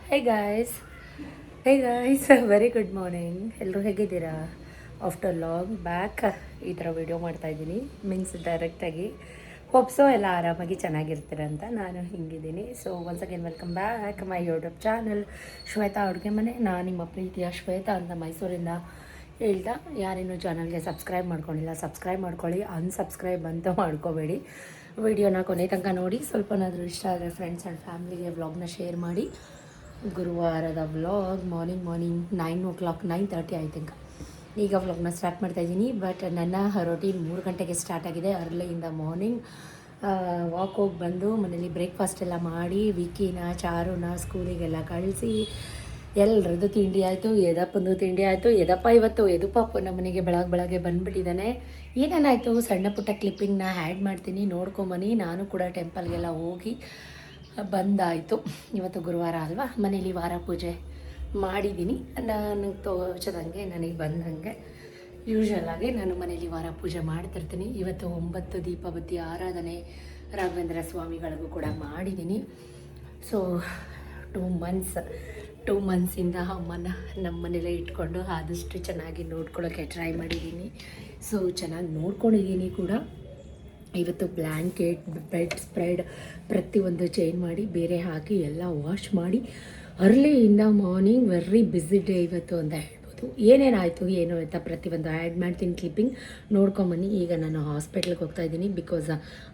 ಹೇ guys hey guys very good morning. ಎಲ್ಲರೂ ಹೇಗಿದ್ದೀರಾ? After long back ಈ ಥರ ವೀಡಿಯೋ ಮಾಡ್ತಾಯಿದ್ದೀನಿ. ಮೀನ್ಸ್ ಡೈರೆಕ್ಟಾಗಿ ಹೋಪ್ಸೋ ಎಲ್ಲ ಆರಾಮಾಗಿ ಚೆನ್ನಾಗಿರ್ತೀರ ಅಂತ ನಾನು ಹಿಂಗಿದ್ದೀನಿ. So once again welcome back my YouTube channel Shweta ಅಡುಗೆ ಮನೆ. ನಾನು ನಿಮ್ಮ ಪ್ರೀತಿಯ ಶ್ವೇತಾ ಅಂತ ಮೈಸೂರಿಂದ ಹೇಳ್ತಾ, ಯಾರೇನು ಚಾನಲ್ಗೆ ಸಬ್ಸ್ಕ್ರೈಬ್ ಮಾಡ್ಕೊಂಡಿಲ್ಲ ಸಬ್ಸ್ಕ್ರೈಬ್ ಮಾಡ್ಕೊಳ್ಳಿ, ಅನ್ಸಬ್ಸ್ಕ್ರೈಬ್ ಅಂತ ಮಾಡ್ಕೋಬೇಡಿ. ವಿಡಿಯೋನ ಕೊನೆ ತನಕ ನೋಡಿ. ಸ್ವಲ್ಪನಾದರೂ ಇಷ್ಟ ಆದರೆ ಫ್ರೆಂಡ್ಸ್ ಆ್ಯಂಡ್ ಫ್ಯಾಮಿಲಿಗೆ ವ್ಲಾಗ್ನ ಶೇರ್ ಮಾಡಿ. ಗುರುವಾರದ vlog morning 9 o'clock 9:30 I think ಈಗ ವ್ಲಾಗ್ನ ಸ್ಟಾರ್ಟ್ ಮಾಡ್ತಾಯಿದ್ದೀನಿ. ಬಟ್ ನನ್ನ ರೊಟೀನ್ 3 ಗಂಟೆಗೆ ಸ್ಟಾರ್ಟ್ ಆಗಿದೆ. Early in the morning walk ಹೋಗಿ ಬಂದು ಮನೇಲಿ ಬ್ರೇಕ್ಫಾಸ್ಟ್ ಎಲ್ಲ ಮಾಡಿ ವಿಕಿನ ಚಾರುನ ಸ್ಕೂಲಿಗೆಲ್ಲ ಕಳಿಸಿ ಎಲ್ಲರದ್ದು ತಿಂಡಿ ಆಯಿತು. ಎದಪ್ಪಂದು ತಿಂಡಿ ಆಯಿತು. ಎದಪ್ಪ ಇವತ್ತು ಎದುಪಾಪು ನಮ್ಮ ಮನೆಗೆ ಬೆಳಗ್ಗೆ ಬಂದುಬಿಟ್ಟಿದ್ದಾನೆ. ಏನೇನಾಯಿತು ಸಣ್ಣ ಪುಟ್ಟ ಕ್ಲಿಪ್ಪಿಂಗ್ನ ಆ್ಯಡ್ ಮಾಡ್ತೀನಿ, ನೋಡ್ಕೊಂಬನ್ನಿ. ನಾನು ಕೂಡ ಟೆಂಪಲ್ಗೆಲ್ಲ ಹೋಗಿ ಬಂದಾಯಿತು. ಇವತ್ತು ಗುರುವಾರ ಅಲ್ವಾ, ಮನೇಲಿ ವಾರ ಪೂಜೆ ಮಾಡಿದ್ದೀನಿ. ನಾನು ತೋಚದಂಗೆ ನನಗೆ ಬಂದಂಗೆ ಯೂಶ್ವಲಾಗಿ ನಾನು ಮನೇಲಿ ವಾರ ಪೂಜೆ ಮಾಡ್ತಿರ್ತೀನಿ. ಇವತ್ತು 9 ದೀಪಾವತಿ ಆರಾಧನೆ ರಾಘವೇಂದ್ರ ಸ್ವಾಮಿಗಳಿಗೂ ಕೂಡ ಮಾಡಿದ್ದೀನಿ. ಸೊ 2 ಮಂತ್ಸಿಂದ ಅಮ್ಮನ ನಮ್ಮ ಮನೇಲೇ ಇಟ್ಕೊಂಡು ಆದಷ್ಟು ಚೆನ್ನಾಗಿ ನೋಡ್ಕೊಳ್ಳೋಕ್ಕೆ ಟ್ರೈ ಮಾಡಿದ್ದೀನಿ. ಸೊ ಚೆನ್ನಾಗಿ ನೋಡ್ಕೊಂಡಿದ್ದೀನಿ ಕೂಡ. ಇವತ್ತು ಬ್ಲ್ಯಾಂಕೆಟ್ ಬೆಡ್ ಸ್ಪ್ರೆಡ್ ಪ್ರತಿಯೊಂದು ಚೇಂಜ್ ಮಾಡಿ ಬೇರೆ ಹಾಕಿ ಎಲ್ಲ ವಾಶ್ ಮಾಡಿ early in the morning very busy day ಇವತ್ತು ಅಂತ ಹೇಳ್ಬೋದು. ಏನೇನಾಯಿತು ಏನು ಅಂತ ಪ್ರತಿಯೊಂದು ಆ್ಯಡ್ ಮಾಡ್ತೀನಿ, ಕ್ಲಿಪ್ಪಿಂಗ್ ನೋಡ್ಕೊಂಬನ್ನಿ. ಈಗ ನಾನು ಹಾಸ್ಪಿಟ್ಲಿಗೆ ಹೋಗ್ತಾಯಿದ್ದೀನಿ. ಬಿಕಾಸ್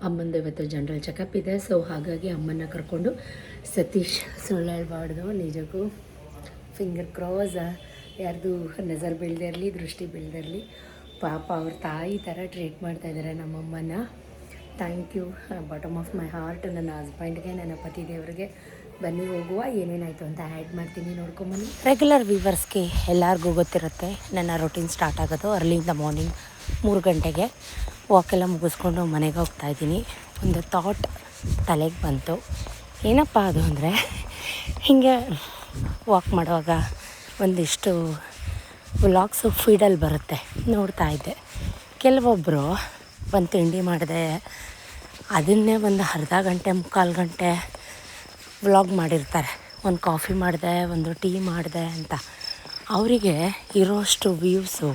ಅಮ್ಮಂದು ಇವತ್ತು ಜನರಲ್ ಚೆಕಪ್ ಇದೆ. ಸೊ ಹಾಗಾಗಿ ಅಮ್ಮನ್ನ ಕರ್ಕೊಂಡು ಸತೀಶ್ ಸುಳ್ಳು ಹೇಳ್ಬಾರ್ದು, ನಿಜಕ್ಕೂ ಫಿಂಗರ್ ಕ್ರಾಸ್, ಯಾರ್ದು ನಜರ್ ಬೀಳ್ದಿರಲಿ ದೃಷ್ಟಿ ಬೀಳ್ದಿರಲಿ. ಪಾಪ ಅವ್ರ ತಾಯಿ ಥರ ಟ್ರೀಟ್ ಮಾಡ್ತಾಯಿದ್ದಾರೆ ನಮ್ಮಮ್ಮನ. Thank you bottom of my heart ನನ್ನ ಹಸ್ಬೆಂಡ್ಗೆ, ನನ್ನ ಪತಿ ದೇವರಿಗೆ. ಬನ್ನಿ ಹೋಗುವ, ಏನೇನಾಯಿತು ಅಂತ ಆ್ಯಡ್ ಮಾಡ್ತೀನಿ, ನೋಡ್ಕೊಂಬನ್ನಿ. ರೆಗ್ಯುಲರ್ ವ್ಯೂವರ್ಸ್ಗೆ ಎಲ್ಲರಿಗೂ ಗೊತ್ತಿರುತ್ತೆ ನನ್ನ ರೊಟೀನ್ ಸ್ಟಾರ್ಟ್ ಆಗೋದು ಅರ್ಲಿಯಿಂದ ಮಾರ್ನಿಂಗ್ 3 ಗಂಟೆಗೆ. ವಾಕೆಲ್ಲ ಮುಗಿಸ್ಕೊಂಡು ಮನೆಗೆ ಹೋಗ್ತಾಯಿದ್ದೀನಿ. ಒಂದು ಥಾಟ್ ತಲೆಗೆ ಬಂತು. ಏನಪ್ಪ ಅದು ಅಂದರೆ, ಹೀಗೆ ವಾಕ್ ಮಾಡುವಾಗ ಒಂದಿಷ್ಟು ವ್ಲಾಗ್ಸು ಫೀಡಲ್ಲಿ ಬರುತ್ತೆ, ನೋಡ್ತಾ ಇದ್ದೆ. ಕೆಲವೊಬ್ಬರು ಒಂದು ತಿಂಡಿ ಮಾಡಿದೆ, ಅದನ್ನೇ ಒಂದು ಅರ್ಧ ಗಂಟೆ 3/4 ಗಂಟೆ ವ್ಲಾಗ್ ಮಾಡಿರ್ತಾರೆ. ಒಂದು ಕಾಫಿ ಮಾಡಿದೆ, ಒಂದು ಟೀ ಮಾಡಿದೆ ಅಂತ. ಅವರಿಗೆ ಇರೋಷ್ಟು ವ್ಯೂಸು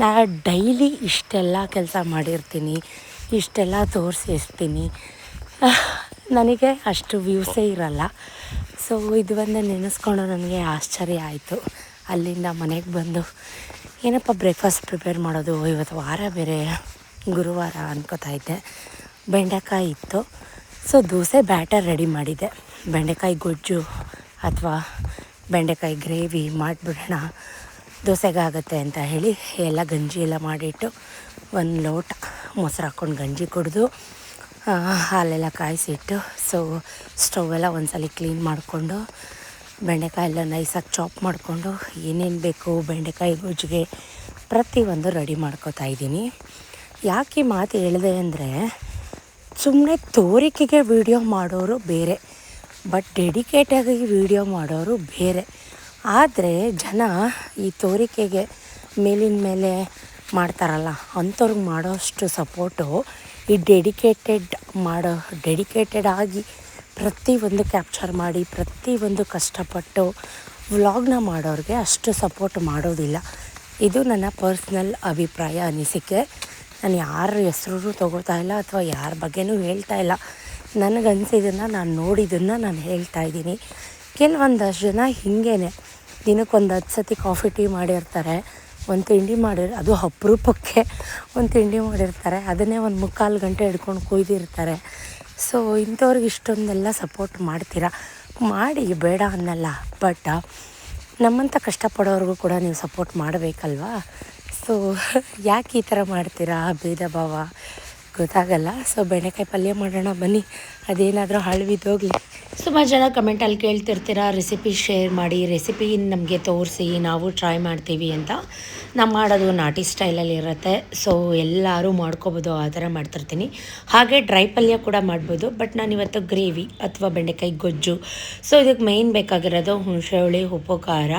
ನಾ ಡೈಲಿ ಇಷ್ಟೆಲ್ಲ ಕೆಲಸ ಮಾಡಿರ್ತೀನಿ, ಇಷ್ಟೆಲ್ಲ ತೋರಿಸಿರ್ತೀನಿ, ನನಗೆ ಅಷ್ಟು ವ್ಯೂಸೇ ಇರಲ್ಲ. ಸೊ ಇದು ಒಂದು ನೆನೆಸ್ಕೊಂಡು ನನಗೆ ಆಶ್ಚರ್ಯ ಆಯಿತು. ಅಲ್ಲಿಂದ ಮನೆಗೆ ಬಂದು ಏನಪ್ಪ ಬ್ರೇಕ್ಫಾಸ್ಟ್ ಪ್ರಿಪೇರ್ ಮಾಡೋದು, ಇವತ್ತು ವಾರ ಬೇರೆ ಗುರುವಾರ ಅನ್ಕೋತಾ ಇದ್ದೆ. ಬೆಂಡೆಕಾಯಿ ಇತ್ತು. ಸೊ ದೋಸೆ ಬ್ಯಾಟರ್ ರೆಡಿ ಮಾಡಿದ್ದೆ. ಬೆಂಡೆಕಾಯಿ ಗೊಜ್ಜು ಅಥವಾ ಬೆಂಡೆಕಾಯಿ ಗ್ರೇವಿ ಮಾಡಿಬಿಡೋಣ, ದೋಸೆಗಾಗತ್ತೆ ಅಂತ ಹೇಳಿ ಎಲ್ಲ ಗಂಜಿ ಎಲ್ಲ ಮಾಡಿಟ್ಟು 1 ಲೋಟ ಮೊಸರು ಹಾಕ್ಕೊಂಡು ಗಂಜಿ ಕುಡಿದು ಹಾಲೆಲ್ಲ ಕಾಯಿಸಿಟ್ಟು, ಸೊ ಸ್ಟವೆಲ್ಲ ಒಂದ್ಸಲ ಕ್ಲೀನ್ ಮಾಡಿಕೊಂಡು ಬೆಂಡೆಕಾಯಿ ಎಲ್ಲ ನೈಸಾಗಿ ಚಾಪ್ ಮಾಡಿಕೊಂಡು ಏನೇನು ಬೇಕು ಬೆಂಡೆಕಾಯಿ ಗೊಜ್ಜಿಗೆ ಪ್ರತಿಯೊಂದು ರೆಡಿ ಮಾಡ್ಕೋತಾ ಇದ್ದೀನಿ. ಯಾಕೆ ಮಾತು ಹೇಳಿದೆ ಅಂದರೆ, ಸುಮ್ಮನೆ ತೋರಿಕೆಗೆ ವೀಡಿಯೋ ಮಾಡೋರು ಬೇರೆ, ಬಟ್ ಡೆಡಿಕೇಟಾಗಿ ವೀಡಿಯೋ ಮಾಡೋರು ಬೇರೆ. ಆದರೆ ಜನ ಈ ತೋರಿಕೆಗೆ ಮೇಲಿನ ಮೇಲೆ ಮಾಡ್ತಾರಲ್ಲ, ಅಂಥವ್ರಿಗೆ ಮಾಡೋಷ್ಟು ಸಪೋರ್ಟು ಈ ಡೆಡಿಕೇಟೆಡ್ ಆಗಿ ಪ್ರತಿಯೊಂದು ಕ್ಯಾಪ್ಚರ್ ಮಾಡಿ ಪ್ರತಿಯೊಂದು ಕಷ್ಟಪಟ್ಟು ವ್ಲಾಗ್ನ ಮಾಡೋರಿಗೆ ಅಷ್ಟು ಸಪೋರ್ಟ್ ಮಾಡೋದಿಲ್ಲ. ಇದು ನನ್ನ ಪರ್ಸ್ನಲ್ ಅಭಿಪ್ರಾಯ, ಅನಿಸಿಕೆ. ನಾನು ಯಾರ ಹೆಸ್ರು ತೊಗೋತಾ ಇಲ್ಲ ಅಥವಾ ಯಾರ ಬಗ್ಗೆನೂ ಹೇಳ್ತಾ ಇಲ್ಲ. ನನಗನ್ಸಿದ್ದನ್ನು, ನಾನು ನೋಡಿದ್ದನ್ನು ನಾನು ಹೇಳ್ತಾ ಇದ್ದೀನಿ. ಕೆಲವೊಂದಷ್ಟು ಜನ ಹೀಗೇ ದಿನಕ್ಕೊಂದು 10 ಸತಿ ಕಾಫಿ ಟೀ ಮಾಡಿರ್ತಾರೆ, ಒಂದು ತಿಂಡಿ ಅದು ಅಪರೂಪಕ್ಕೆ ಒಂದು ತಿಂಡಿ ಮಾಡಿರ್ತಾರೆ, ಅದನ್ನೇ ಒಂದು 3/4 ಗಂಟೆ ಹಿಡ್ಕೊಂಡು ಕುಯ್ದಿರ್ತಾರೆ. ಸೊ ಇಂಥವ್ರಿಗೆ ಇಷ್ಟೊಂದೆಲ್ಲ ಸಪೋರ್ಟ್ ಮಾಡ್ತೀರಾ, ಮಾಡಿ, ಬೇಡ ಅನ್ನಲ್ಲ. ಬಟ್ ನಮ್ಮಂಥ ಕಷ್ಟಪಡೋರಿಗೂ ಕೂಡ ನೀವು ಸಪೋರ್ಟ್ ಮಾಡಬೇಕಲ್ವಾ. ಸೊ ಯಾಕೆ ಈ ಥರ ಮಾಡ್ತೀರಾ, ಭೇದ ಭಾವ ಗೊತ್ತಾಗಲ್ಲ. ಸೊ ಬೆಂಡೆಕಾಯಿ ಪಲ್ಯ ಮಾಡೋಣ ಬನ್ನಿ, ಅದೇನಾದರೂ ಹಳವಿದ್ದೋಗಲಿ. ಸುಮಾರು ಜನ ಕಮೆಂಟಲ್ಲಿ ಕೇಳ್ತಿರ್ತೀರ, ರೆಸಿಪಿ ಶೇರ್ ಮಾಡಿ, ರೆಸಿಪಿ ನಮಗೆ ತೋರಿಸಿ, ನಾವು ಟ್ರೈ ಮಾಡ್ತೀವಿ ಅಂತ. ನಾವು ಮಾಡೋದು ನಾಟಿ ಸ್ಟೈಲಲ್ಲಿ ಇರುತ್ತೆ. ಸೊ ಎಲ್ಲರೂ ಮಾಡ್ಕೋಬೋದು, ಆ ಥರ ಮಾಡ್ತಿರ್ತೀನಿ. ಹಾಗೆ ಡ್ರೈ ಪಲ್ಯ ಕೂಡ ಮಾಡ್ಬೋದು. ಬಟ್ ನಾನಿವತ್ತು ಗ್ರೇವಿ ಅಥವಾ ಬೆಂಡೆಕಾಯಿ ಗೊಜ್ಜು. ಸೊ ಇದಕ್ಕೆ ಮೇಯ್ನ್ ಬೇಕಾಗಿರೋದು ಹುಣಸೆ ಹುಳಿ, ಉಪ್ಪು, ಖಾರ.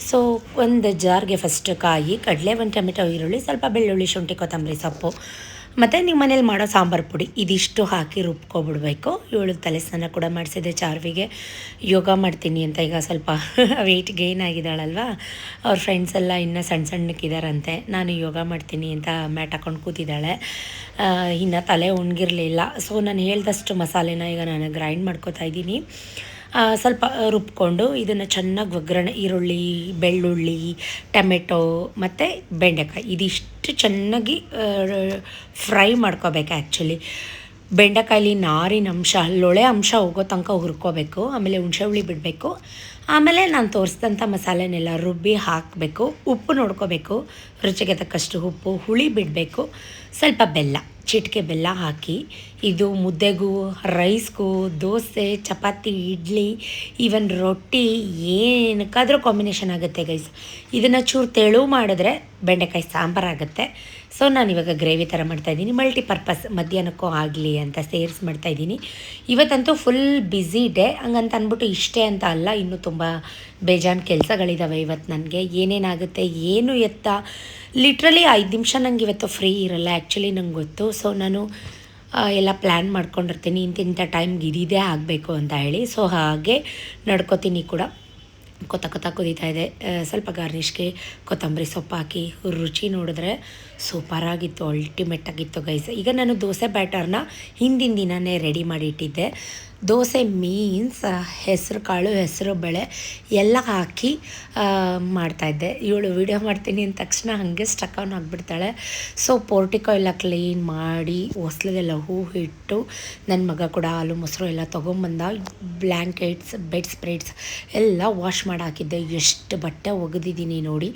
ಸೊ ಒಂದು ಜಾರ್ಗೆ ಫಸ್ಟ್ ಕಾಯಿ, ಕಡಲೆ, 1 ಟೊಮೆಟೊ, ಈರುಳ್ಳಿ, ಸ್ವಲ್ಪ ಬೆಳ್ಳುಳ್ಳಿ, ಶುಂಠಿ, ಕೊತ್ತಂಬರಿ ಸೊಪ್ಪು ಮತ್ತು ನಿಮ್ಮ ಮನೇಲಿ ಮಾಡೋ ಸಾಂಬಾರು ಪುಡಿ ಇದಿಷ್ಟು ಹಾಕಿ ರುಬ್ಕೊಬಿಡ್ಬೇಕು. ಇವಳು ತಲೆ ಸ್ನಾನ ಕೂಡ ಮಾಡಿಸಿದೆ. ಚಾರ್ವಿಗೆ ಯೋಗ ಮಾಡ್ತೀನಿ ಅಂತ ಈಗ ಸ್ವಲ್ಪ ವೆಯ್ಟ್ ಗೇನ್ ಆಗಿದ್ದಾಳಲ್ವ, ಅವ್ರ ಫ್ರೆಂಡ್ಸ್ ಎಲ್ಲ ಇನ್ನೂ ಸಣ್ಣಕ್ಕಿದ್ದಾರಂತೆ. ನಾನು ಯೋಗ ಮಾಡ್ತೀನಿ ಅಂತ ಮ್ಯಾಟ್ ಹಾಕೊಂಡು ಕೂತಿದ್ದಾಳೆ. ಇನ್ನು ತಲೆ ಒಣಗಿರಲಿಲ್ಲ. ಸೊ ನಾನು ಹೇಳ್ದಷ್ಟು ಮಸಾಲೆನ ಈಗ ನಾನು ಗ್ರೈಂಡ್ ಮಾಡ್ಕೊತಾ ಇದ್ದೀನಿ. ಸ್ವಲ್ಪ ರುಬ್ಕೊಂಡು ಇದನ್ನು ಚೆನ್ನಾಗಿ ಒಗ್ಗರಣೆ, ಈರುಳ್ಳಿ, ಬೆಳ್ಳುಳ್ಳಿ, ಟೊಮೆಟೊ ಮತ್ತು ಬೆಂಡೆಕಾಯಿ ಇದಿಷ್ಟು ಚೆನ್ನಾಗಿ ಫ್ರೈ ಮಾಡ್ಕೋಬೇಕು. ಆ್ಯಕ್ಚುಲಿ ಬೆಂಡೆಕಾಯಲ್ಲಿ ನಾರಿನ ಅಂಶ, ಲೊಳೆ ಅಂಶ ಹೋಗೋ ತನಕ ಹುರ್ಕೋಬೇಕು. ಆಮೇಲೆ ಹುಣಸೆ ಹುಳಿ ಬಿಡಬೇಕು. ಆಮೇಲೆ ನಾನು ತೋರಿಸಿದಂಥ ಮಸಾಲೆನೆಲ್ಲ ರುಬ್ಬಿ ಹಾಕಬೇಕು. ಉಪ್ಪು ನೋಡ್ಕೋಬೇಕು, ರುಚಿಗೆ ತಕ್ಕಷ್ಟು ಉಪ್ಪು, ಹುಳಿ ಬಿಡಬೇಕು, ಸ್ವಲ್ಪ ಬೆಲ್ಲ, ಚಿಟಿಕೆ ಬೆಲ್ಲ ಹಾಕಿ ಇದು ಮುದ್ದೆಗೂ, ರೈಸ್ಗೂ, ದೋಸೆ, ಚಪಾತಿ, ಇಡ್ಲಿ, ಈವನ್ ರೊಟ್ಟಿ ಏನಕ್ಕಾದರೂ ಕಾಂಬಿನೇಷನ್ ಆಗುತ್ತೆ ಗೈಸ್. ಇದನ್ನು ಚೂರು ತೆಳು ಮಾಡಿದ್ರೆ ಬೆಂಡೆಕಾಯಿ ಸಾಂಬಾರಾಗುತ್ತೆ. ಸೊ ನಾನಿವಾಗ ಗ್ರೇವಿ ಥರ ಮಾಡ್ತಾಯಿದ್ದೀನಿ. ಮಲ್ಟಿಪರ್ಪಸ್ ಮಧ್ಯಾಹ್ನಕ್ಕೂ ಆಗಲಿ ಅಂತ ಸೇರಿಸಿ ಮಾಡ್ತಾಯಿದ್ದೀನಿ. ಇವತ್ತಂತೂ ಫುಲ್ ಬ್ಯುಸಿ ಡೇ. ಹಂಗಂತ ಅಂದ್ಬಿಟ್ಟು ಇಷ್ಟೇ ಅಂತ ಅಲ್ಲ, ಇನ್ನೂ ತುಂಬ ಬೇಜಾನ್ ಕೆಲಸಗಳಿದ್ದಾವೆ ಇವತ್ತು ನನಗೆ. ಏನೇನಾಗುತ್ತೆ ಏನು ಎತ್ತ ಲಿಟ್ರಲಿ 5 ನಿಮಿಷ ನಂಗೆ ಇವತ್ತು ಫ್ರೀ ಇರಲ್ಲ. ಆ್ಯಕ್ಚುಲಿ ನಂಗೆ ಗೊತ್ತು. ಸೊ ನಾನು ಎಲ್ಲ ಪ್ಲ್ಯಾನ್ ಮಾಡ್ಕೊಂಡಿರ್ತೀನಿ, ಇಂತಿಂಥ ಟೈಮ್ಗೆ ಇದಿದೆ ಆಗಬೇಕು ಅಂತ ಹೇಳಿ. ಸೊ ಹಾಗೆ ನಡ್ಕೋತೀನಿ ಕೂಡ. ಕೊತ್ತ ಕುದೀತಾ ಇದೆ. ಸ್ವಲ್ಪ ಗಾರ್ನಿಷ್ಗೆ ಕೊತ್ತಂಬರಿ ಸೊಪ್ಪು ಹಾಕಿ ರುಚಿ ನೋಡಿದ್ರೆ ಸೂಪರಾಗಿತ್ತು, ಅಲ್ಟಿಮೇಟಾಗಿತ್ತು ಗೈಸ್. ಈಗ ನಾನು ದೋಸೆ ಬ್ಯಾಟರ್ನ ಹಿಂದಿನ ದಿನವೇ ರೆಡಿ ಮಾಡಿ ಇಟ್ಟಿದ್ದೆ. ದೋಸೆ ಮೀನ್ಸ್ ಹೆಸರು ಕಾಳು, ಹೆಸರು ಬೇಳೆ ಎಲ್ಲ ಹಾಕಿ ಮಾಡ್ತಾಯಿದ್ದೆ. ಇವಳು ವೀಡಿಯೋ ಮಾಡ್ತೀನಿ ಅಂದ ತಕ್ಷಣ ಹಾಗೆ ಸ್ಟಕ್ ಆನ್ ಆಗಿಬಿಡ್ತಾಳೆ. ಸೊ ಪೋರ್ಟಿಕೋ ಎಲ್ಲ ಕ್ಲೀನ್ ಮಾಡಿ ಹೊಸ್ಲಿಗೆಲ್ಲ ಹೂವು ಇಟ್ಟು, ನನ್ನ ಮಗ ಕೂಡ ಹಾಲು ಮೊಸರು ಎಲ್ಲ ತೊಗೊಂಬಂದ. ಬ್ಲ್ಯಾಂಕೆಟ್ಸ್, ಬೆಡ್ ಸ್ಪ್ರೆಡ್ಸ್ ಎಲ್ಲ ವಾಶ್ ಮಾಡಿ ಹಾಕಿದ್ದೆ. ಎಷ್ಟು ಬಟ್ಟೆ ಒಗೆದಿದ್ದೀನಿ ನೋಡಿ,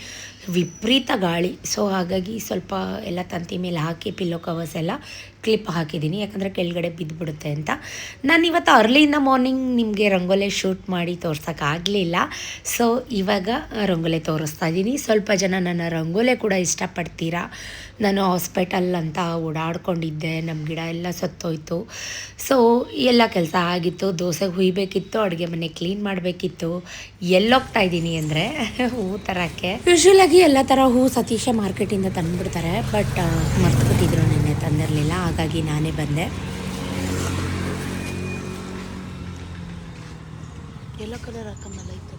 ವಿಪರೀತ ಗಾಳಿ. ಸೊ ಹಾಗಾಗಿ ಸ್ವಲ್ಪ ಎಲ್ಲ ತಂತಿ ಮೇಲೆ ಹಾಕಿ ಪಿಲ್ಲೋ ಕವರ್ಸ್ ಎಲ್ಲ ಕ್ಲಿಪ್ ಹಾಕಿದ್ದೀನಿ, ಯಾಕಂದರೆ ಕೆಳಗಡೆ ಬಿದ್ದುಬಿಡುತ್ತೆ ಅಂತ. ನಾನು ಇವತ್ತು ಅರ್ಲಿ ಇನ್ ದ ಮಾರ್ನಿಂಗ್ ನಿಮಗೆ ರಂಗೋಲೆ ಶೂಟ್ ಮಾಡಿ ತೋರ್ಸೋಕ್ಕಾಗಲಿಲ್ಲ. ಸೊ ಇವಾಗ ರಂಗೋಲೆ ತೋರಿಸ್ತಾ ಇದ್ದೀನಿ. ಸ್ವಲ್ಪ ಜನ ನನ್ನ ರಂಗೋಲೆ ಕೂಡ ಇಷ್ಟಪಡ್ತೀರಾ. ನಾನು ಹಾಸ್ಪಿಟಲ್ ಅಂತ ಓಡಾಡ್ಕೊಂಡಿದ್ದೆ, ನಮ್ಮ ಗಿಡ ಎಲ್ಲ ಸತ್ತೋಯ್ತು. ಸೊ ಎಲ್ಲ ಕೆಲಸ ಆಗಿತ್ತು. ದೋಸೆ ಹುಯ್ಬೇಕಿತ್ತು, ಅಡುಗೆ ಮನೆ ಕ್ಲೀನ್ ಮಾಡಬೇಕಿತ್ತು. ಎಲ್ಲೋಗ್ತಾ ಇದ್ದೀನಿ ಅಂದರೆ ಹೂ ತರೋಕ್ಕೆ. ಯೂಶ್ವಲಾಗಿ ಎಲ್ಲ ಥರ ಹೂ ಸತೀಶ ಮಾರ್ಕೆಟಿಂದ ತಂದುಬಿಡ್ತಾರೆ, ಬಟ್ ಮರ್ತುಬಿಟ್ಟಿದ್ರು, ನೆನ್ನೆ ತಂದಿರಲಿಲ್ಲ. ಹಾಗಾಗಿ ನಾನೇ ಬಂದೆ. ಎಲ್ಲೋ ಕಲರ್ ಹಾಕಮ್ಮಲ್ಲ ಇತ್ತು.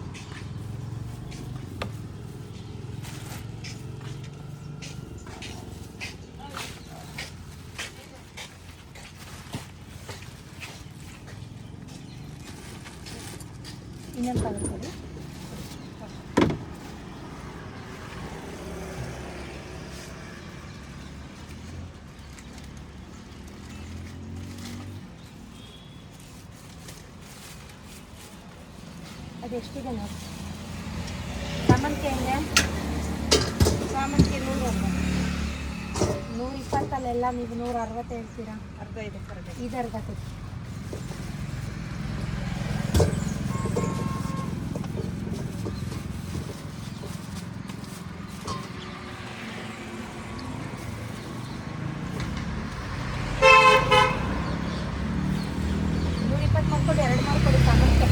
ಇನ್ನೊಂದು ಕಲರ್ ಕೊಡಿ. ಅದೆಷ್ಟಿದೆ ನೋಡಿ. ಸಾಮಂತಿಗೆ ಹೆಂಗೆ? ಸಾಮಂತಿಗೆ 120 ನೀವು 160 ಹೇಳ್ತೀರಾ? ಅರ್ಧ ಇದೆ, ಇದು ಅರ್ಧ ಕೊಡಿ. ಮಾಡ್ಕೊಡಿ, 2 ಮಾಡ್ಕೊಡಿ ಸಾಮಂತಿಗೆ.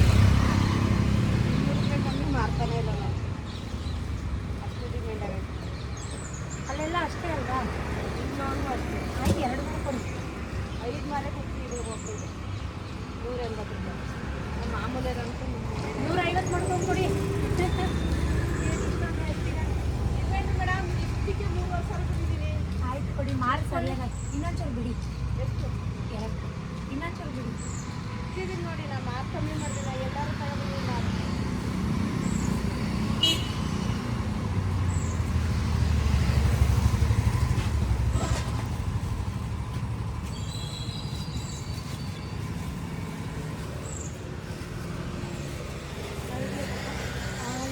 ಮಾರ್ತಾನೆ ಇಲ್ಲ ನಾನು, ಅಷ್ಟು ಡಿಮ್ಯಾಂಡ್ ಆಗೈತೆ. ಅಲ್ಲೆಲ್ಲ ಅಷ್ಟೇ ಅಲ್ವಾ? ಇನ್ನೊಂದು ಅಷ್ಟೇ. ಆಯ್ತು, 2 ಮಾಡ್ಕೊಡಿ. 5 ಮಾಲೆ ಕೊಟ್ಟು ಇದು ಹೋಗ್ತಿದೆ 180 ರೂಪಾಯಿ. ಮಾಮೂಲಿ ಅಂತೂ 150 ಮಾಡ್ಕೊಂಡು ಕೊಡಿ. ಮೇಡಮ್ ಇಷ್ಟಕ್ಕೆ 3 ವರ್ಷ ಕೊಟ್ಟಿದ್ದೀನಿ. ಆಯ್ತು ಕೊಡಿ, ಮಾರು ಸರಿಯಾಗಿ. ಇನ್ನೊಂಚೂರು ಬಿಡಿ. ಎಷ್ಟು? 2. ಇನ್ನೊಂಚೂರು ಬಿಡಿ. ಇದೀನಿ ನೋಡಿ, ನಾನು ಮಾತು ಕಮ್ಮಿ ಮಾಡಿಲ್ಲ, ಎಲ್ಲರೂ ತಗೊಂಡಿದ್ದೀನಿ ನಾನು.